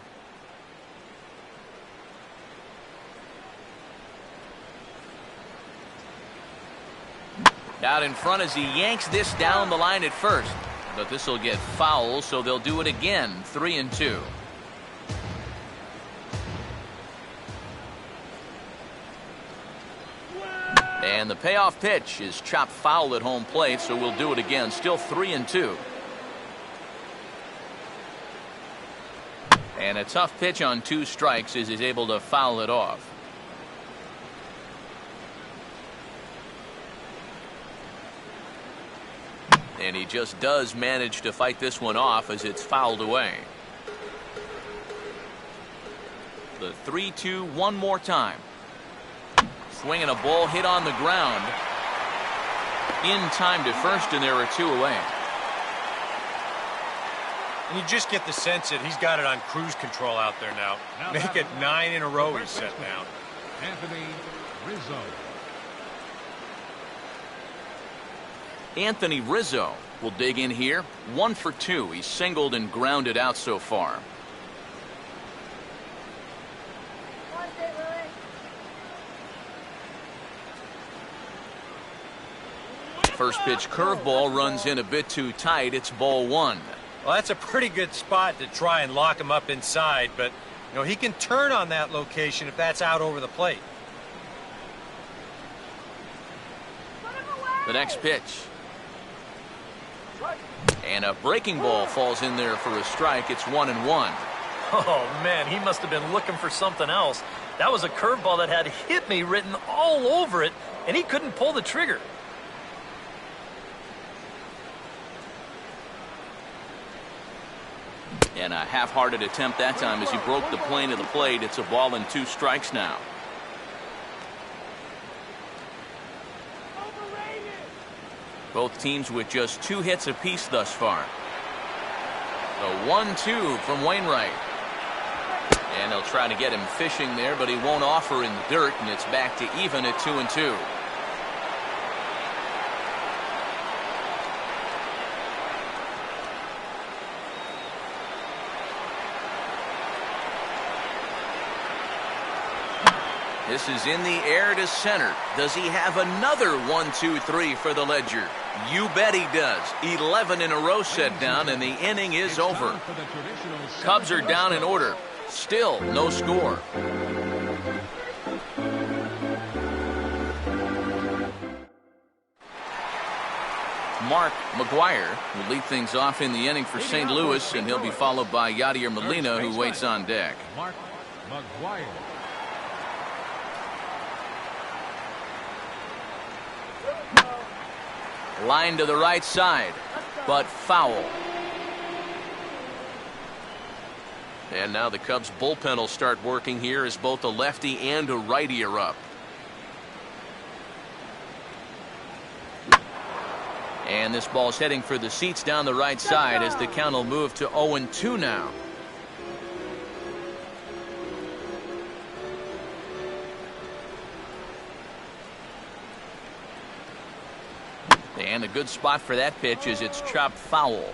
Out in front as he yanks this down the line at first. But this will get foul, so they'll do it again, 3-2. And the payoff pitch is chopped foul at home plate, so we'll do it again, still 3-2. And a tough pitch on 2 strikes as he's able to foul it off. And he just does manage to fight this one off as it's fouled away. The 3-2 one more time. Swinging a ball hit on the ground. In time to first, and there are 2 away. And you just get the sense that he's got it on cruise control out there now. Make it 9 in a row he's set down. Anthony Rizzo. Anthony Rizzo will dig in here. 1 for 2. He's singled and grounded out so far. First pitch curveball runs in a bit too tight. It's ball 1. Well, that's a pretty good spot to try and lock him up inside, but he can turn on that location if that's out over the plate. The next pitch. And a breaking ball falls in there for a strike. It's 1-1. Oh, man, he must have been looking for something else. That was a curveball that had "hit me" written all over it, and he couldn't pull the trigger. And a half-hearted attempt that time as he broke the plane of the plate. It's a ball and 2 strikes now. Both teams with just 2 hits apiece thus far. The 1-2 from Wainwright. And they'll try to get him fishing there, but he won't offer in the dirt, and it's back to even at 2-2. This is in the air to center. Does he have another 1-2-3 for the Ledger? You bet he does. 11 in a row set down, and the inning is over. Cubs are down in order. Still no score. Mark Maguire will lead things off in the inning for St. Louis, and he'll be followed by Yadier Molina, who waits on deck. Mark Maguire. Line to the right side, but foul. And now the Cubs bullpen will start working here as both a lefty and a righty are up. And this ball's heading for the seats down the right side as the count will move to 0-2 now. And a good spot for that pitch as it's chopped foul.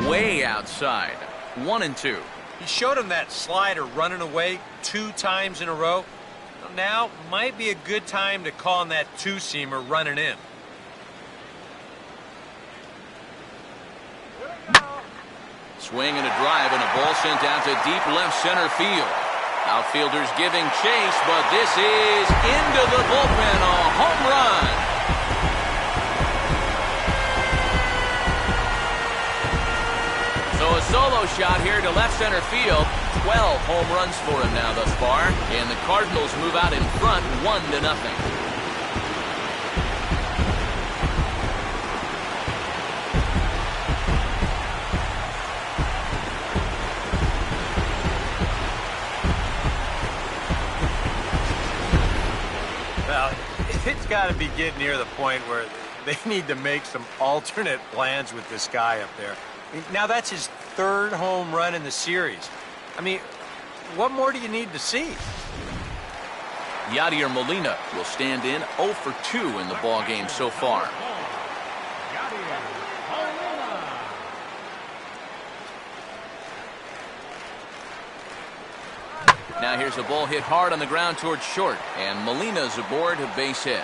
Way outside. 1-2. He showed him that slider running away 2 times in a row. Now might be a good time to call on that 2-seamer running in. Swing and a drive, and a ball sent out to deep left center field. Outfielders giving chase, but this is into the bullpen, a home run. So a solo shot here to left center field. 12 home runs for him now thus far, and the Cardinals move out in front 1-0. got to be getting near the point where they need to make some alternate plans with this guy up there. Now, that's his third home run in the series. I mean, what more do you need to see? Yadier Molina will stand in 0 for 2 in the ballgame so far. Now here's a ball hit hard on the ground towards short, and Molina's aboard a base hit.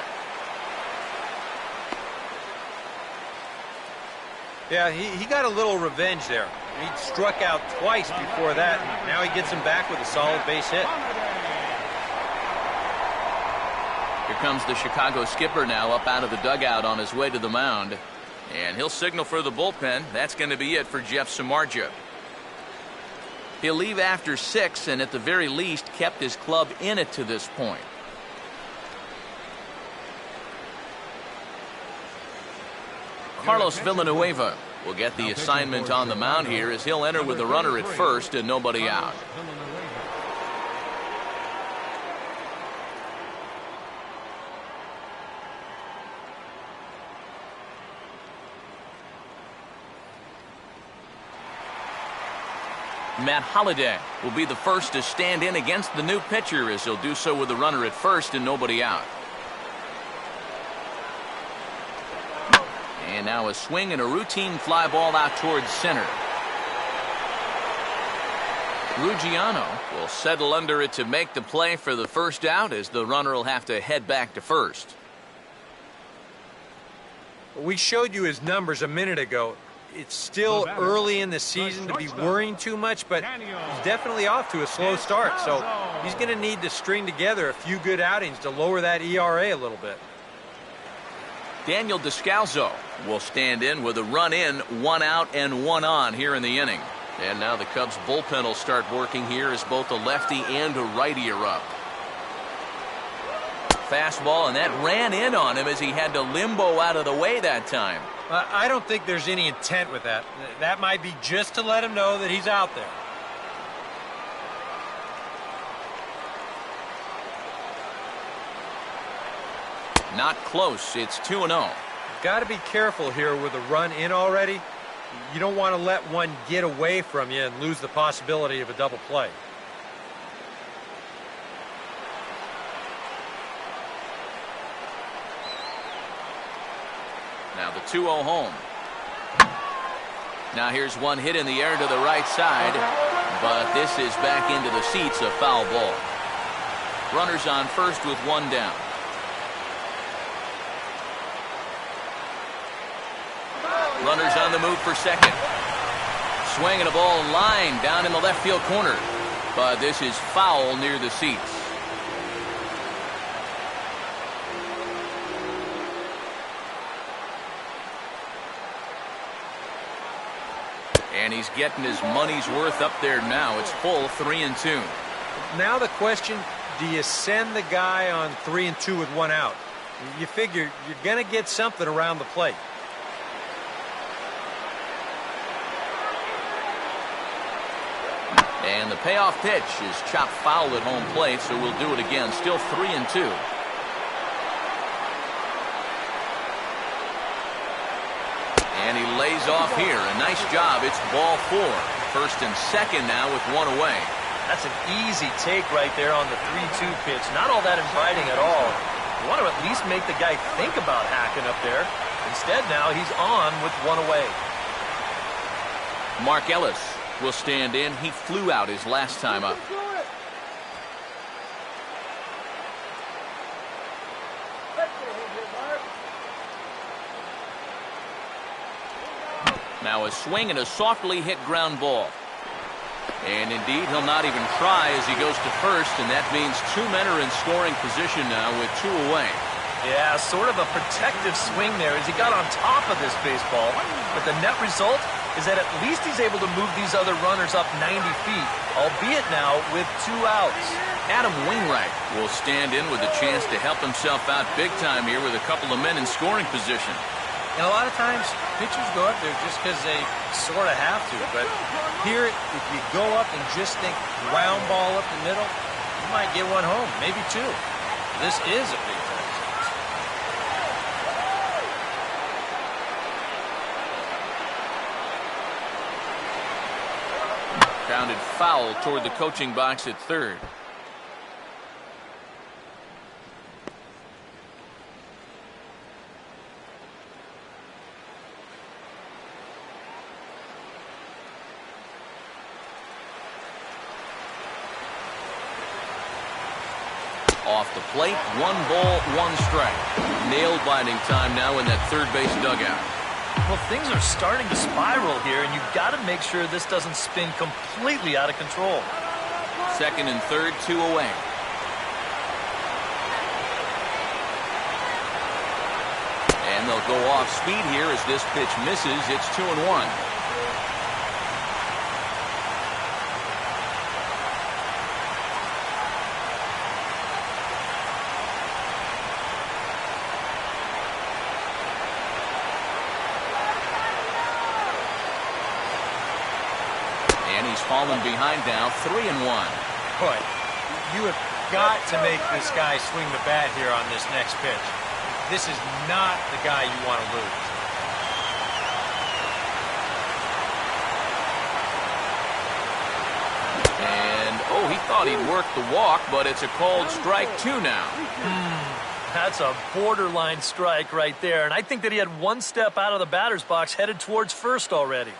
Yeah, he got a little revenge there. He struck out twice before that, and now he gets him back with a solid base hit. Here comes the Chicago skipper now up out of the dugout on his way to the mound. And he'll signal for the bullpen. That's going to be it for Jeff Samardzija. He'll leave after 6 and at the very least kept his club in it to this point. Carlos Villanueva will get the assignment on the mound here as he'll enter with a runner at first and nobody out. Matt Holliday will be the first to stand in against the new pitcher as he'll do so with a runner at first and nobody out. And now a swing and a routine fly ball out towards center. Ruggiano will settle under it to make the play for the first out as the runner will have to head back to first. We showed you his numbers a minute ago. It's still early in the season to be worrying too much, but he's definitely off to a slow start, so he's going to need to string together a few good outings to lower that ERA a little bit. Daniel Descalzo will stand in with a run in, 1 out and 1 on here in the inning. And now the Cubs bullpen will start working here as both a lefty and a righty are up. Fastball, and that ran in on him as he had to limbo out of the way that time. I don't think there's any intent with that. That might be just to let him know that he's out there. Not close. It's 2-0. Got to be careful here with a run in already. You don't want to let one get away from you and lose the possibility of a double play. Now the 2-0 home. Now here's one hit in the air to the right side, but this is back into the seats, a foul ball. Runners on first with 1 down. Runners on the move for second. Swinging a ball line down in the left field corner, but this is foul near the seats. And he's getting his money's worth up there now. It's full 3-2. Now the question, do you send the guy on 3-2 with 1 out? You figure you're going to get something around the plate. And the payoff pitch is chopped foul at home plate, so we'll do it again. Still 3-2. And he lays off here. A nice job. It's ball 4. First and second now with 1 away. That's an easy take right there on the 3-2 pitch. Not all that inviting at all. You want to at least make the guy think about hacking up there. Instead now he's on with 1 away. Mark Ellis will stand in. He flew out his last time up. Now a swing and a softly hit ground ball. And indeed, he'll not even try as he goes to first, and that means 2 men are in scoring position now with 2 away. Yeah, sort of a protective swing there as he got on top of this baseball. But the net result is that at least he's able to move these other runners up 90 feet, albeit now with 2 outs. Adam Wainwright will stand in with a chance to help himself out big time here with a couple of men in scoring position. And a lot of times, pitchers go up there just because they sort of have to. But here, if you go up and just think ground ball up the middle, you might get 1 home, maybe 2. This is a big time chance. Counted foul toward the coaching box at third. Off the plate, 1 ball, 1 strike. Nail-biting time now in that third base dugout. Well, things are starting to spiral here, and you've got to make sure this doesn't spin completely out of control. Second and third, 2 away. And they'll go off speed here as this pitch misses. It's 2-1. Fallen behind now, 3-1. Boy, you have got to make this guy swing the bat here on this next pitch. This is not the guy you want to lose. And, oh, he thought he'd work the walk, but it's a called strike 2 now. That's a borderline strike right there, and I think that he had 1 step out of the batter's box headed towards first already.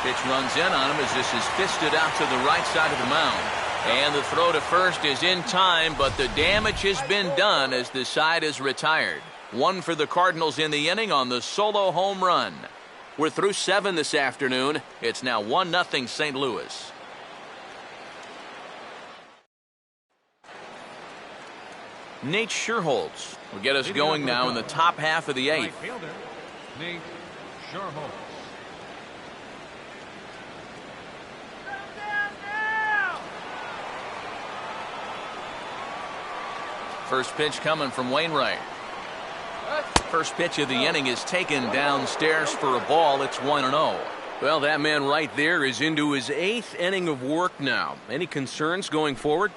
Pitch runs in on him as this is fisted out to the right side of the mound. And the throw to first is in time, but the damage has been done as the side is retired. 1 for the Cardinals in the inning on the solo home run. We're through 7 this afternoon. It's now 1-0 St. Louis. Nate Scherholz will get us going now in the top half of the 8th. Nate Scherholz. First pitch coming from Wainwright. First pitch of the inning is taken downstairs for a ball. It's 1-0. Well, that man right there is into his 8th inning of work now. Any concerns going forward?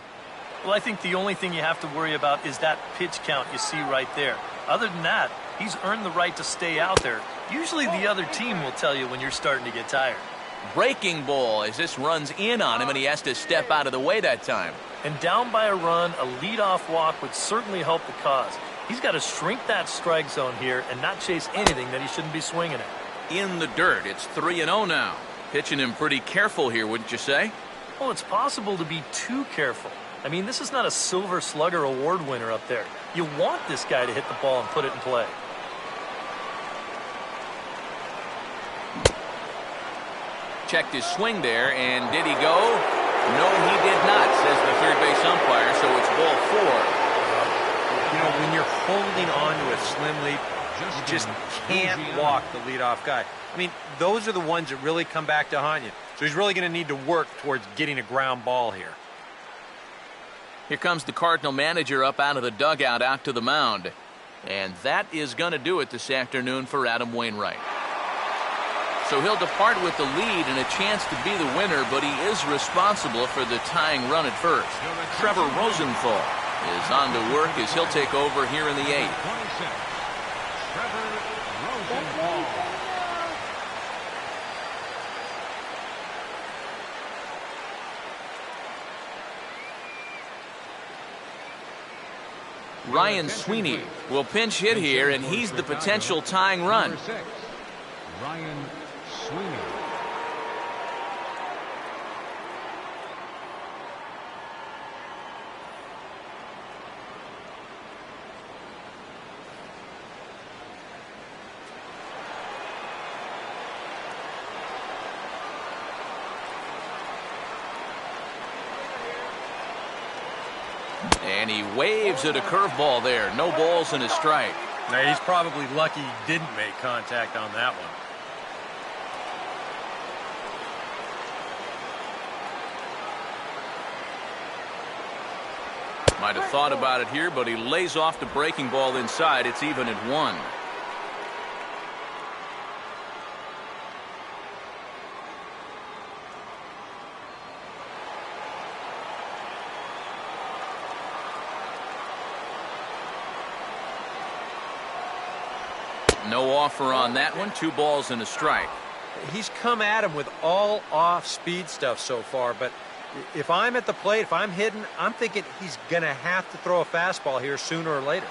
Well, I think the only thing you have to worry about is that pitch count you see right there. Other than that, he's earned the right to stay out there. Usually the other team will tell you when you're starting to get tired. Breaking ball as this runs in on him, and he has to step out of the way that time. And down by a run, a leadoff walk would certainly help the cause. He's got to shrink that strike zone here and not chase anything that he shouldn't be swinging at. In the dirt, it's 3-0 now. Pitching him pretty careful here, wouldn't you say? Well, it's possible to be too careful. I mean, this is not a Silver Slugger award winner up there. You want this guy to hit the ball and put it in play. Checked his swing there, and did he go? No, he did not, says the third base umpire, so it's ball 4. You know, when you're holding on to a slim lead, you just can't walk the leadoff guy. I mean, those are the ones that really come back to haunt you. So he's really going to need to work towards getting a ground ball here. Here comes the Cardinal manager up out of the dugout out to the mound. And that is going to do it this afternoon for Adam Wainwright. So he'll depart with the lead and a chance to be the winner, but he is responsible for the tying run at first. Trevor Rosenthal is on to work as he'll take over here in the 8th. Trevor Rosenthal. Ryan Sweeney will pinch hit here, and he's the potential tying run. Number 6, Ryan Sweeney. And he waves at a curveball there. No balls and a strike. Now, he's probably lucky he didn't make contact on that one. Might have thought about it here, but he lays off the breaking ball inside. It's even at 1. No offer on that one. 2 balls and a strike. He's come at him with all off-speed stuff so far, but if I'm at the plate, if I'm hitting, I'm thinking he's going to have to throw a fastball here sooner or later.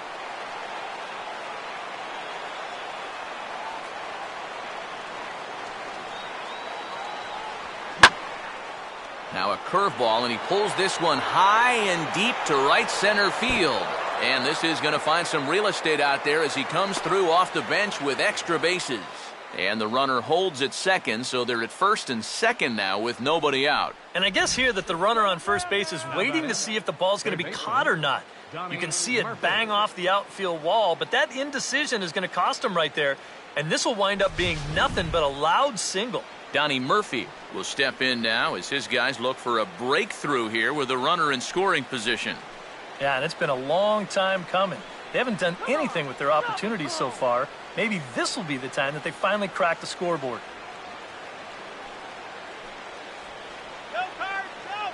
Now a curveball, and he pulls this one high and deep to right center field. And this is going to find some real estate out there as he comes through off the bench with extra bases. And the runner holds at second, so they're at first and second now with nobody out. And I guess here that the runner on first base is waiting to see if the ball's going to be caught or not. You can see it bang off the outfield wall, but that indecision is going to cost him right there. And this will wind up being nothing but a loud single. Donnie Murphy will step in now as his guys look for a breakthrough here with a runner in scoring position. Yeah, and it's been a long time coming. They haven't done anything with their opportunities so far. Maybe this will be the time that they finally crack the scoreboard. Go, Card, go!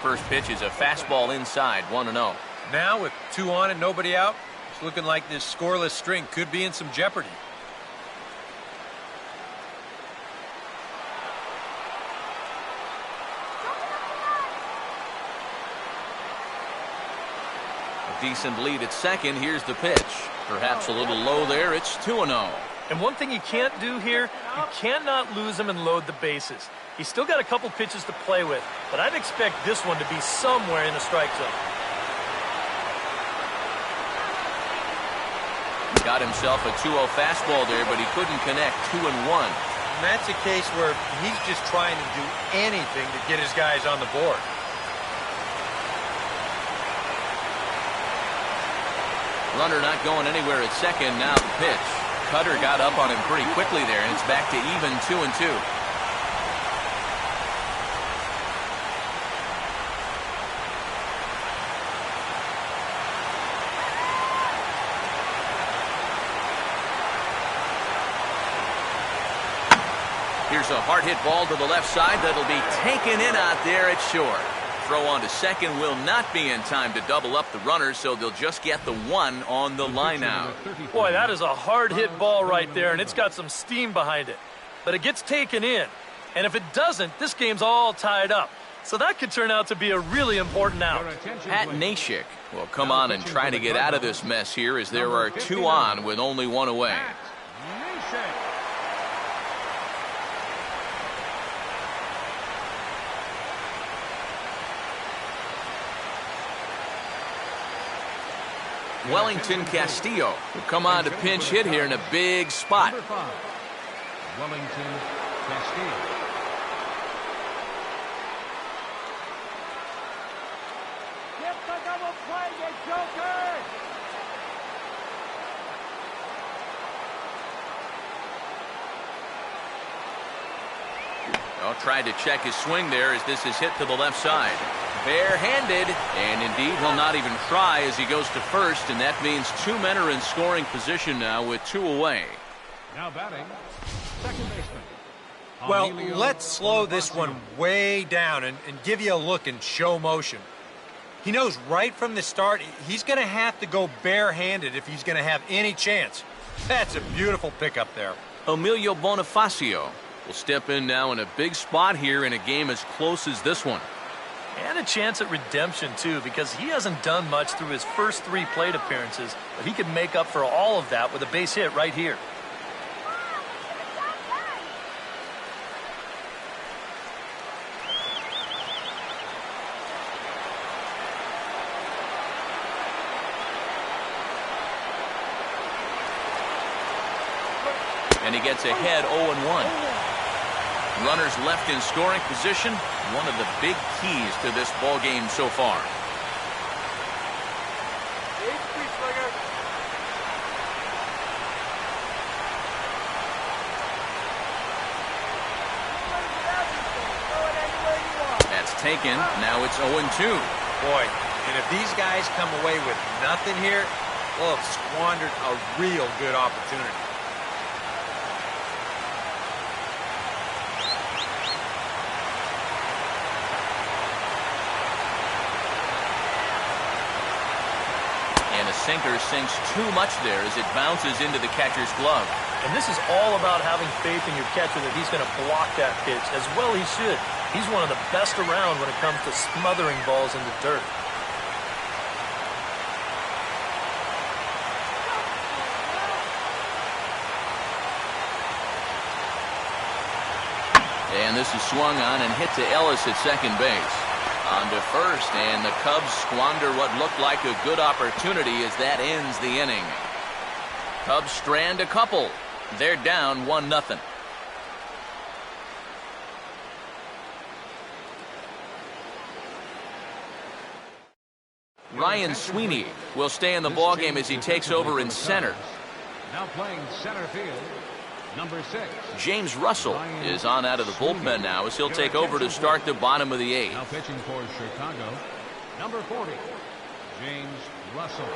First pitch is a fastball inside, 1-0. Now with 2 on and nobody out, it's looking like this scoreless string could be in some jeopardy. Decent lead at second. Here's the pitch. Perhaps a little low there. It's 2-0. And one thing you can't do here, you cannot lose him and load the bases. He's still got a couple pitches to play with, but I'd expect this one to be somewhere in the strike zone. Got himself a 2-0 fastball there, but he couldn't connect. 2-1. And that's a case where he's just trying to do anything to get his guys on the board. Runner not going anywhere at second. Now the pitch. Cutter got up on him pretty quickly there, and it's back to even 2-2. Here's a hard hit ball to the left side that'll be taken in out there at short. Throw on to second will not be in time to double up the runners, so they'll just get the 1 on the line out. Boy, that is a hard hit ball right there, and it's got some steam behind it. But it gets taken in. And if it doesn't, this game's all tied up. So that could turn out to be a really important out. Pat Nashik will come on and try to get out of this mess here as there are 2 on with only 1 away. Wellington Castillo will come on to pinch hit here in a big spot. Wellington Castillo. Get the double play, you joker! Well, tried to check his swing there as this is hit to the left side. Barehanded, and indeed he'll not even try as he goes to first, and that means 2 men are in scoring position now with 2 away. Now batting, second baseman. Well, Emilio let's slow this one way down and give you a look in show motion. He knows right from the start he's going to have to go barehanded if he's going to have any chance. That's a beautiful pickup there. Emilio Bonifacio will step in now in a big spot here in a game as close as this one. And a chance at redemption, too, because he hasn't done much through his first 3 plate appearances, but he can make up for all of that with a base hit right here. And he gets ahead 0-1. Runners left in scoring position, one of the big keys to this ball game so far. That's taken. Now it's 0-2. Boy, and if these guys come away with nothing here, they'll have squandered a real good opportunity. sinker sinks too much there as it bounces into the catcher's glove. And this is all about having faith in your catcher that he's going to block that pitch, as well he should. He's one of the best around when it comes to smothering balls in the dirt. And this is swung on and hit to Ellis at second base. On to first, and the Cubs squander what looked like a good opportunity as that ends the inning. Cubs strand a couple. They're down 1-0. Ryan Sweeney will stay in the ballgame as he takes over in center. Now playing center field, number 6. James Russell is on out of the bullpen now as he'll take over to start the bottom of the 8th. Now pitching for Chicago, number 40, James Russell.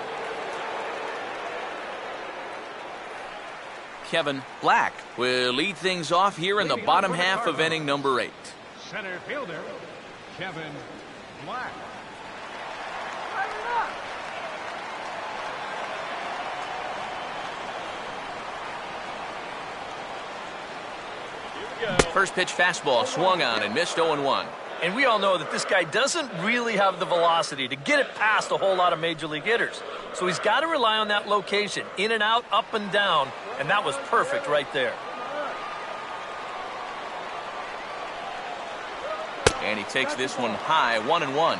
Kevin Black will lead things off here in the bottom half of inning number 8. Center fielder, Kevin Black. First pitch fastball swung on and missed 0-1. And we all know that this guy doesn't really have the velocity to get it past a whole lot of major league hitters. So he's got to rely on that location, in and out, up and down, and that was perfect right there. And he takes this one high, 1-1.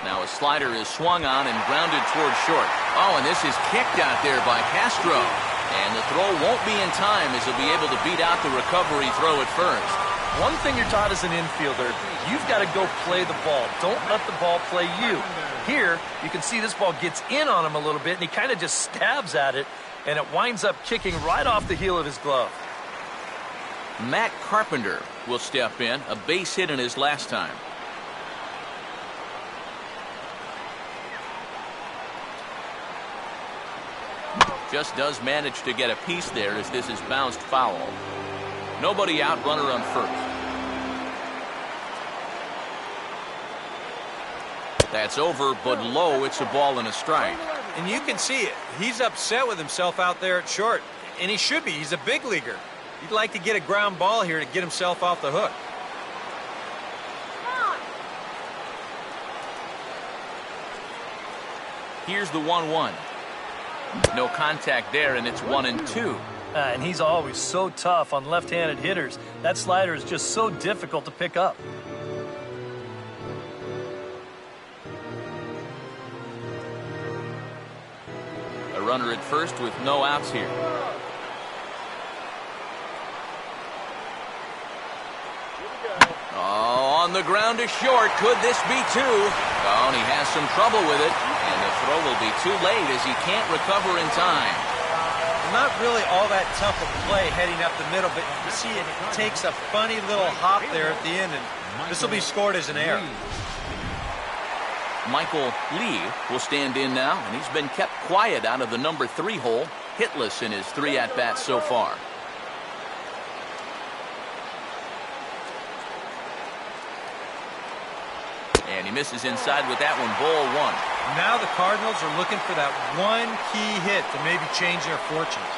Now a slider is swung on and grounded toward short. Oh, and this is kicked out there by Castro. And the throw won't be in time as he'll be able to beat out the recovery throw at first. One thing you're taught as an infielder, you've got to go play the ball. Don't let the ball play you. Here, you can see this ball gets in on him a little bit, and he kind of just stabs at it, and it winds up kicking right off the heel of his glove. Matt Carpenter will step in, a base hit in his last time. Just does manage to get a piece there as this is bounced foul. Nobody out, runner on first. That's over, but low. It's a ball and a strike. And you can see it. He's upset with himself out there at short. And he should be. He's a big leaguer. He'd like to get a ground ball here to get himself off the hook. Here's the 1-1. No contact there, and it's 1-2. And he's always so tough on left-handed hitters. That slider is just so difficult to pick up. A runner at first with no outs here. Oh, on the ground to short. Could this be 2? Oh, and he has some trouble with it. And the throw will be too late as he can't recover in time. Not really all that tough a play heading up the middle, but you see it takes a funny little hop there at the end, and this will be scored as an error. Michael Lee will stand in now, and he's been kept quiet out of the number 3 hole, hitless in his 3 at-bats so far. And he misses inside with that one, ball 1. Now the Cardinals are looking for that one key hit to maybe change their fortunes.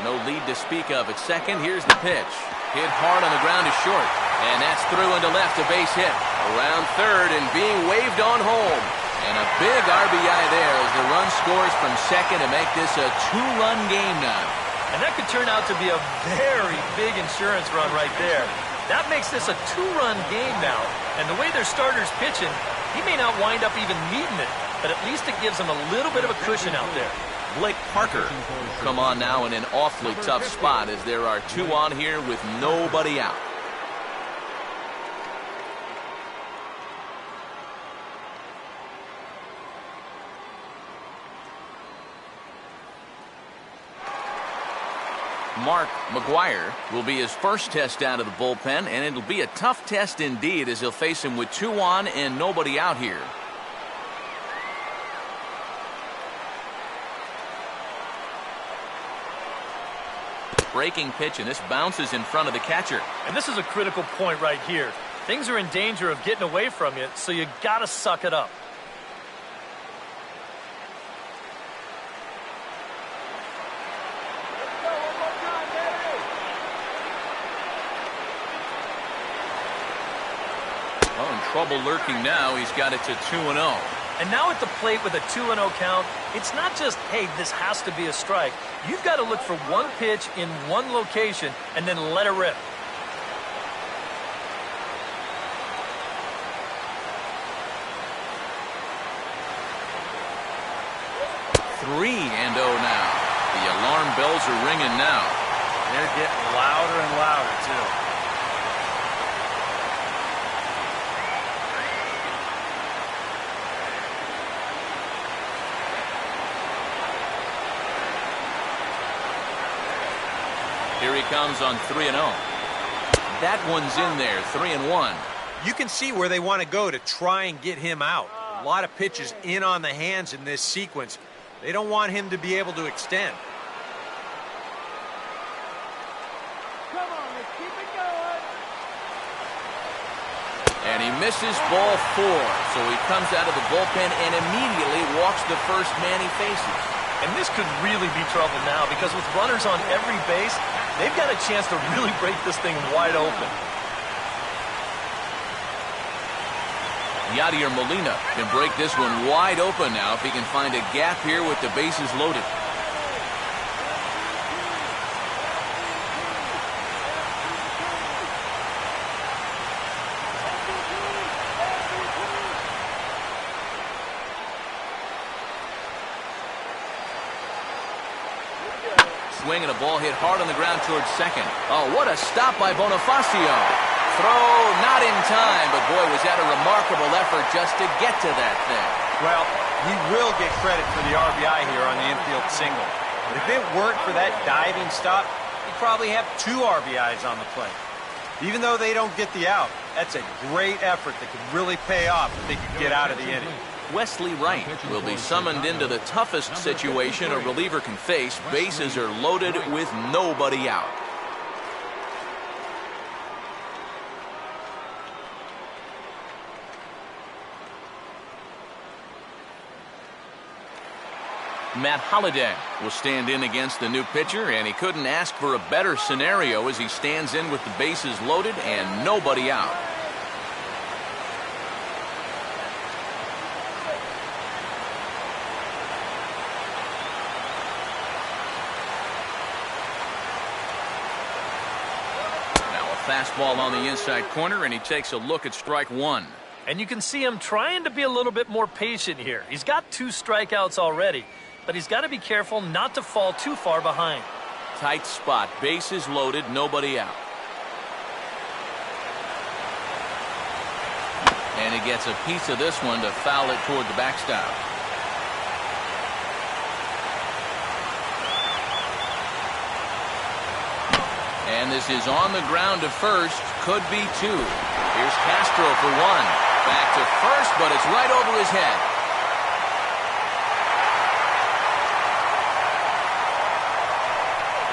No lead to speak of at second. Here's the pitch. Hit hard on the ground to short. And that's through into left, a base hit. Around third and being waved on home. And a big RBI there as the run scores from second to make this a 2-run game now. And that could turn out to be a very big insurance run right there. That makes this a 2-run game now. And the way their starter's pitching, he may not wind up even needing it, but at least it gives him a little bit of a cushion out there. Blake Parker come on now in an awfully tough spot as there are 2 on here with nobody out. Maguire will be his first test out of the bullpen, and it'll be a tough test indeed as he'll face him with 2 on and nobody out here. Breaking pitch, and this bounces in front of the catcher. And this is a critical point right here. Things are in danger of getting away from you, so you gotta suck it up. Oh, in trouble lurking now. He's got it to 2-0. And now at the plate with a 2-0 count, it's not just, hey, this has to be a strike. You've got to look for one pitch in one location and then let it rip. Three and 0 now. The alarm bells are ringing now. They're getting louder and louder, too. Here he comes on 3-0. That one's in there, 3-1. You can see where they want to go to try and get him out. A lot of pitches in on the hands in this sequence. They don't want him to be able to extend. Come on, let's keep it going. And he misses ball 4. So he comes out of the bullpen and immediately walks the first man he faces. And this could really be trouble now because with runners on every base, they've got a chance to really break this thing wide open. Yadier Molina can break this one wide open now if he can find a gap here with the bases loaded. Swing and a ball hit hard on the ground towards second. Oh, what a stop by Bonifacio. Throw not in time, but boy, was that a remarkable effort just to get to that thing. Well, he will get credit for the RBI here on the infield single. But if it weren't for that diving stop, he'd probably have 2 RBIs on the plate. Even though they don't get the out, that's a great effort that could really pay off if they could get out of the inning. Wesley Wright will be summoned into the toughest situation a reliever can face. Bases are loaded with nobody out. Matt Holliday will stand in against the new pitcher, and he couldn't ask for a better scenario as he stands in with the bases loaded and nobody out. Fastball on the inside corner, and he takes a look at strike 1. And you can see him trying to be a little bit more patient here. He's got 2 strikeouts already, but he's got to be careful not to fall too far behind. Tight spot, bases loaded, nobody out. And he gets a piece of this one to foul it toward the backstop. And this is on the ground to first. Could be 2. Here's Castro for 1. Back to first, but it's right over his head.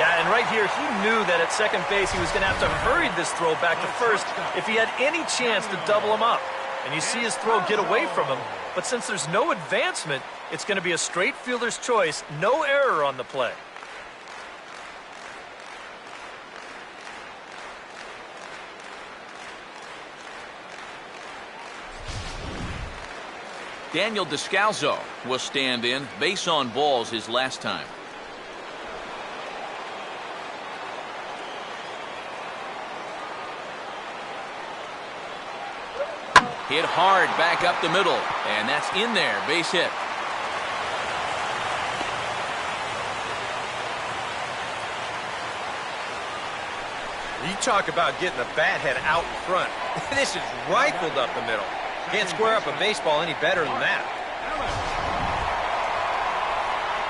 Yeah, and right here, he knew that at second base he was going to have to hurry this throw back to first if he had any chance to double him up. And you see his throw get away from him. But since there's no advancement, it's going to be a straight fielder's choice. No error on the play. Daniel Descalzo will stand in. Base on balls his last time. Hit hard back up the middle, and that's in there. Base hit. You talk about getting the bat head out in front. This is rifled up the middle. Can't square up a baseball any better than that.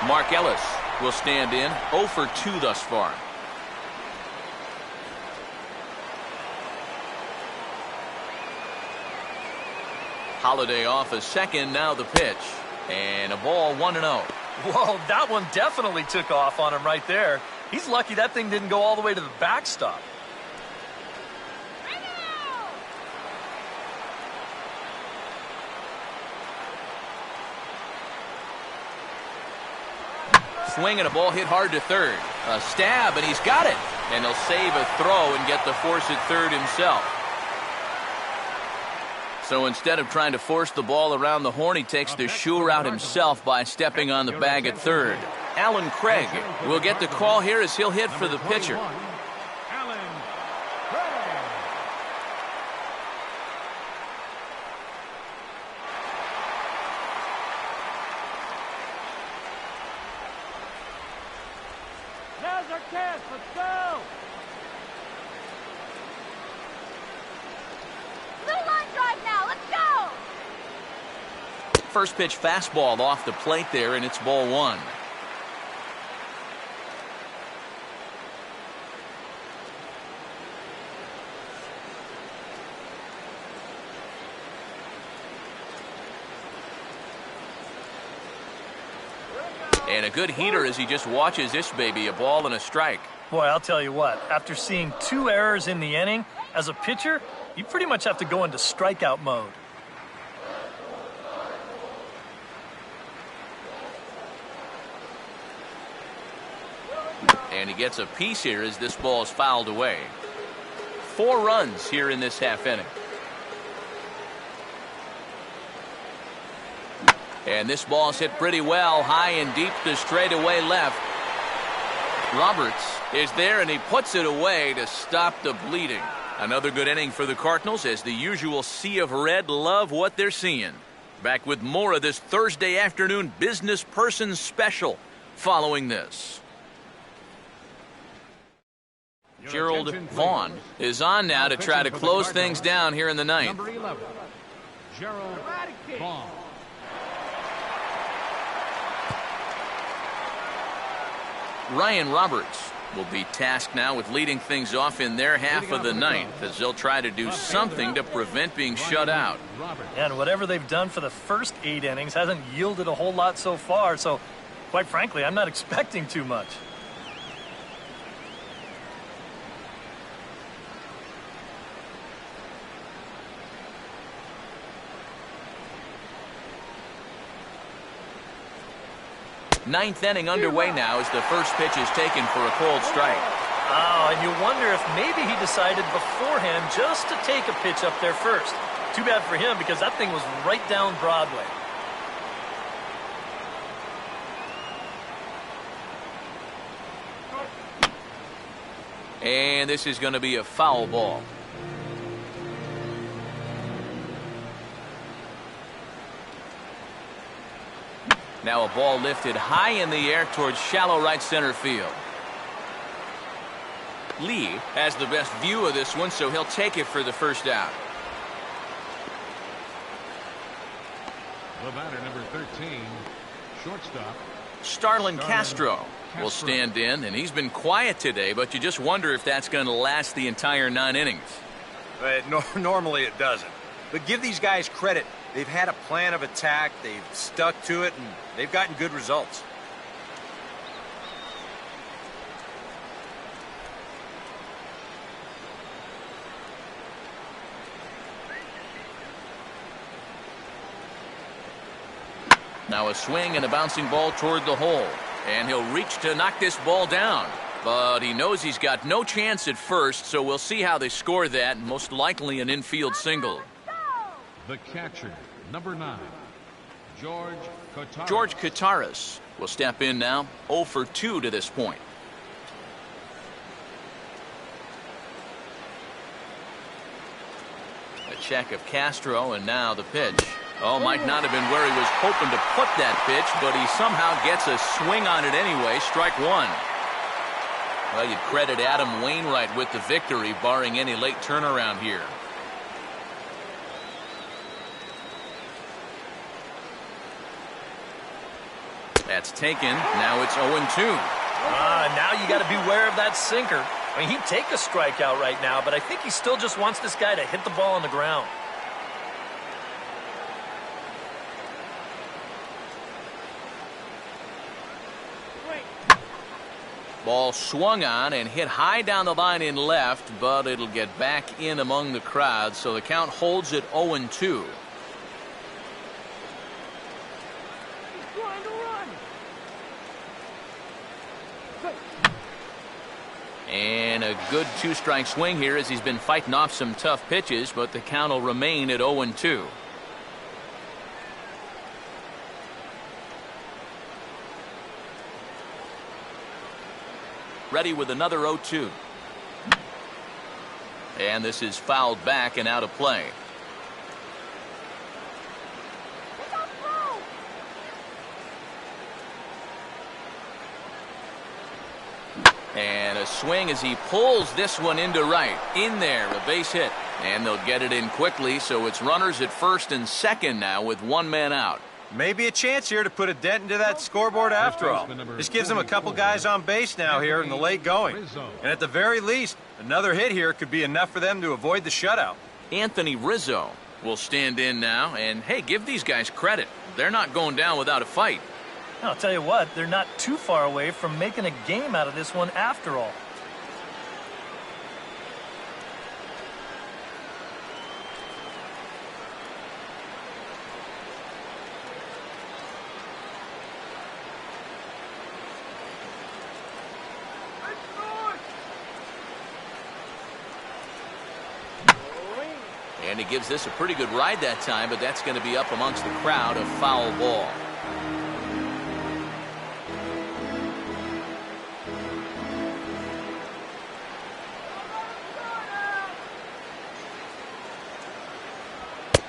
Mark Ellis will stand in. 0 for 2 thus far. Holiday off a second, now the pitch. And a ball 1-0. Whoa, that one definitely took off on him right there. He's lucky that thing didn't go all the way to the backstop. Swing and a ball hit hard to third. A stab, and he's got it. And he'll save a throw and get the force at third himself. So instead of trying to force the ball around the horn, he takes the shoe route himself by stepping on the bag at third. Alan Craig will get the call here as he'll hit for the pitcher. Alan Craig. Now's our chance. Let's go. Blue line drive now. Let's go. First pitch fastball off the plate there, and it's ball 1. And a good heater as he just watches this baby, a ball and a strike. Boy, I'll tell you what, after seeing 2 errors in the inning, as a pitcher, you pretty much have to go into strikeout mode. And he gets a piece here as this ball is fouled away. 4 runs here in this half inning. And this ball's hit pretty well, high and deep to straightaway left. Roberts is there, and he puts it away to stop the bleeding. Another good inning for the Cardinals as the usual sea of red love what they're seeing. Back with more of this Thursday afternoon business person special following this. Gerald Vaughn is on now to try to close things down here in the ninth. Number 11, Gerald Vaughn. Ryan Roberts will be tasked now with leading things off in their half of the ninth as they'll try to do something to prevent being shut out. And whatever they've done for the first 8 innings hasn't yielded a whole lot so far, so quite frankly, I'm not expecting too much. Ninth inning underway now as the first pitch is taken for a cold strike. Oh, and you wonder if maybe he decided beforehand just to take a pitch up there first. Too bad for him because that thing was right down Broadway. And this is going to be a foul ball. Now a ball lifted high in the air towards shallow right center field. Lee has the best view of this one, so he'll take it for the first out. The batter, number 13, shortstop. Starlin Castro will stand in, and he's been quiet today, but you just wonder if that's going to last the entire 9 innings. Normally it doesn't. But give these guys credit. They've had a plan of attack, they've stuck to it, and they've gotten good results. Now a swing and a bouncing ball toward the hole. And he'll reach to knock this ball down. But he knows he's got no chance at first, so we'll see how they score that. Most likely an infield single. The catcher, number 9, George Kataris. George Kataris will step in now, 0 for 2 to this point. A check of Castro, and now the pitch. Oh, might not have been where he was hoping to put that pitch, but he somehow gets a swing on it anyway. Strike 1. Well, you'd credit Adam Wainwright with the victory, barring any late turnaround here. That's taken. Now it's 0-2. Now you got to beware of that sinker. I mean, he'd take a strikeout right now, but I think he still just wants this guy to hit the ball on the ground. Ball swung on and hit high down the line in left, but it'll get back in among the crowd, so the count holds at 0-2. He's trying to run. And a good two-strike swing here as he's been fighting off some tough pitches, but the count will remain at 0-2. Ready with another 0-2. And this is fouled back and out of play. And a swing as he pulls this one into right. In there, a base hit. And they'll get it in quickly, so it's runners at first and second now with one man out. Maybe a chance here to put a dent into that scoreboard after all. This gives them a couple guys on base now here in the late going. And at the very least, another hit here could be enough for them to avoid the shutout. Anthony Rizzo will stand in now, and hey, give these guys credit. They're not going down without a fight. I'll tell you what, they're not too far away from making a game out of this one after all. And he gives this a pretty good ride that time, but that's going to be up amongst the crowd, a foul ball.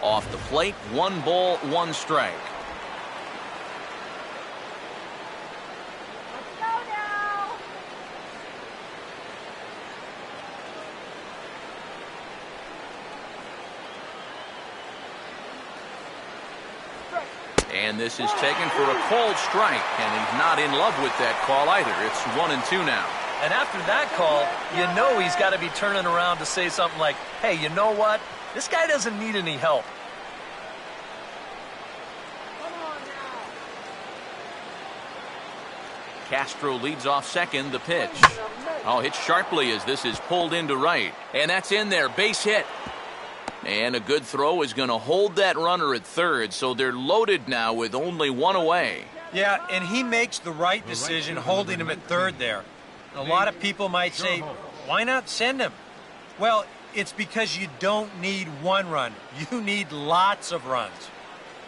Off the plate, 1 ball, 1 strike. Let's go now. And this is taken for a cold strike, and he's not in love with that call either. It's 1-2 now. And after that call, you know he's got to be turning around to say something like, hey, you know what? This guy doesn't need any help. Come on now. Castro leads off second, the pitch. Oh, hit sharply as this is pulled into right. And that's in there, base hit. And a good throw is going to hold that runner at third, so they're loaded now with only 1 away. Yeah, and he makes the right decision holding him at third there. A lot of people might say, why not send him? Well, it's because you don't need 1 run. You need lots of runs.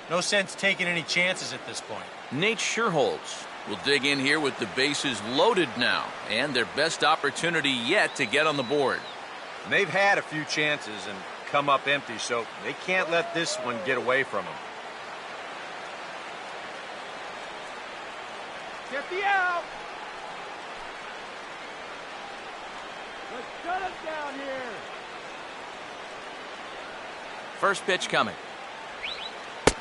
No sense taking any chances at this point. Nate Scherholz will dig in here with the bases loaded now, and their best opportunity yet to get on the board. And they've had a few chances and come up empty, so they can't let this one get away from them. Get the out. Let's shut him down here. First pitch coming.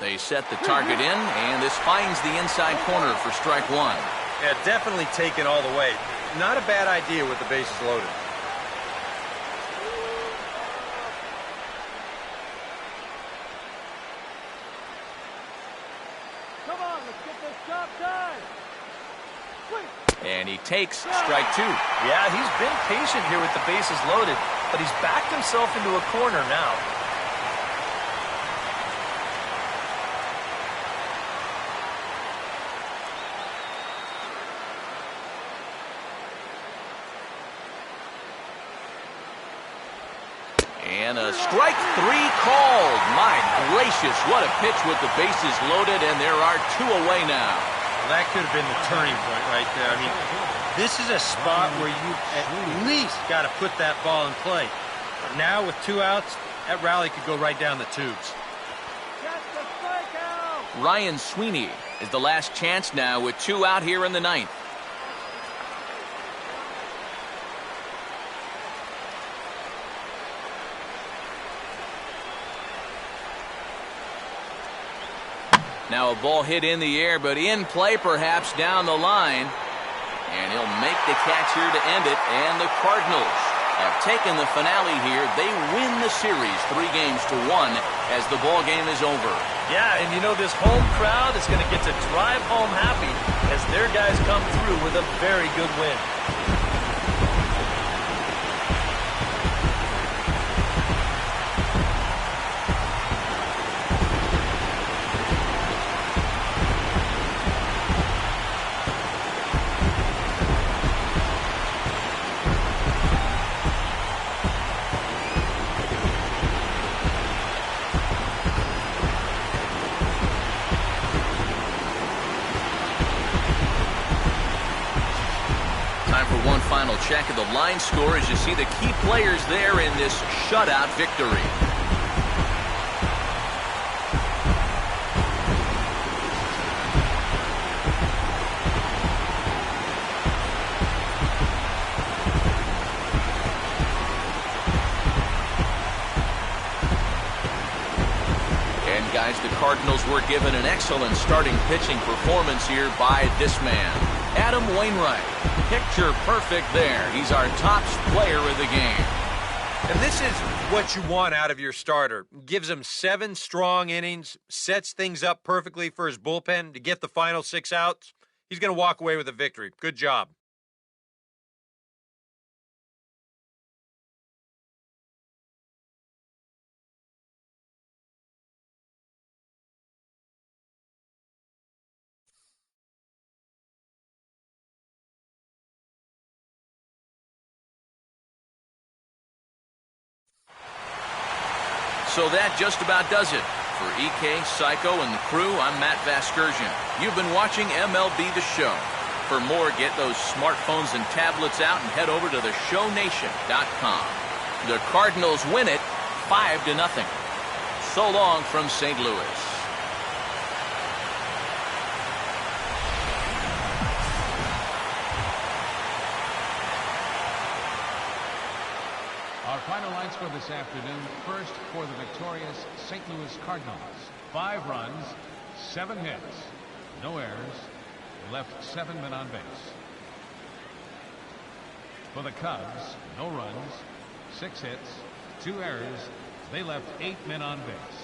They set the target in, and this finds the inside corner for strike 1. Yeah, definitely taken all the way. Not a bad idea with the bases loaded. Come on, let's get this job done. And he takes strike 2. Yeah, he's been patient here with the bases loaded, but he's backed himself into a corner now. And a strike 3 called. My gracious, what a pitch with the bases loaded, and there are 2 away now. Well, that could have been the turning point right there. I mean, this is a spot where you at least got to put that ball in play. But now with 2 outs, that rally could go right down the tubes. Catch the strikeout. Ryan Sweeney is the last chance now with 2 out here in the 9th. Now a ball hit in the air, but in play perhaps down the line. And he'll make the catch here to end it. And the Cardinals have taken the finale here. They win the series 3-1 as the ball game is over. Yeah, and you know this home crowd is going to get to drive home happy as their guys come through with a very good win. Final check of the line score as you see the key players there in this shutout victory. And guys, the Cardinals were given an excellent starting pitching performance here by this man, Adam Wainwright. Picture perfect there. He's our top player of the game. And this is what you want out of your starter. Gives him 7 strong innings, sets things up perfectly for his bullpen to get the final 6 outs. He's going to walk away with a victory. Good job. So that just about does it. For EK, Psycho, and the crew, I'm Matt Vasgersian. You've been watching MLB The Show. For more, get those smartphones and tablets out and head over to theshownation.com. The Cardinals win it 5-0. So long from St. Louis. Our final lines for this afternoon. First, for the victorious St. Louis Cardinals. 5 runs, 7 hits, no errors. They left 7 men on base. For the Cubs, no runs, 6 hits, 2 errors. They left 8 men on base.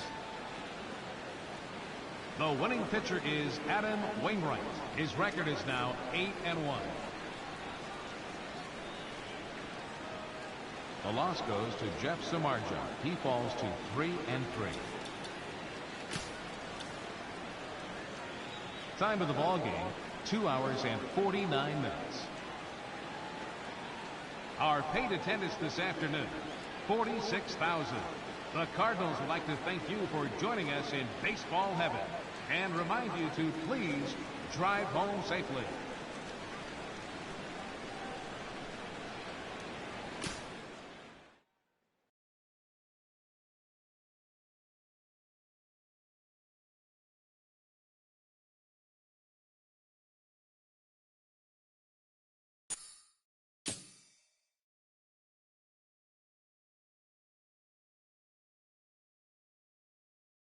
The winning pitcher is Adam Wainwright. His record is now 8-1. The loss goes to Jeff Samardzija. He falls to 3-3. Time of the ball game, 2 hours and 49 minutes. Our paid attendance this afternoon, 46,000. The Cardinals would like to thank you for joining us in baseball heaven and remind you to please drive home safely.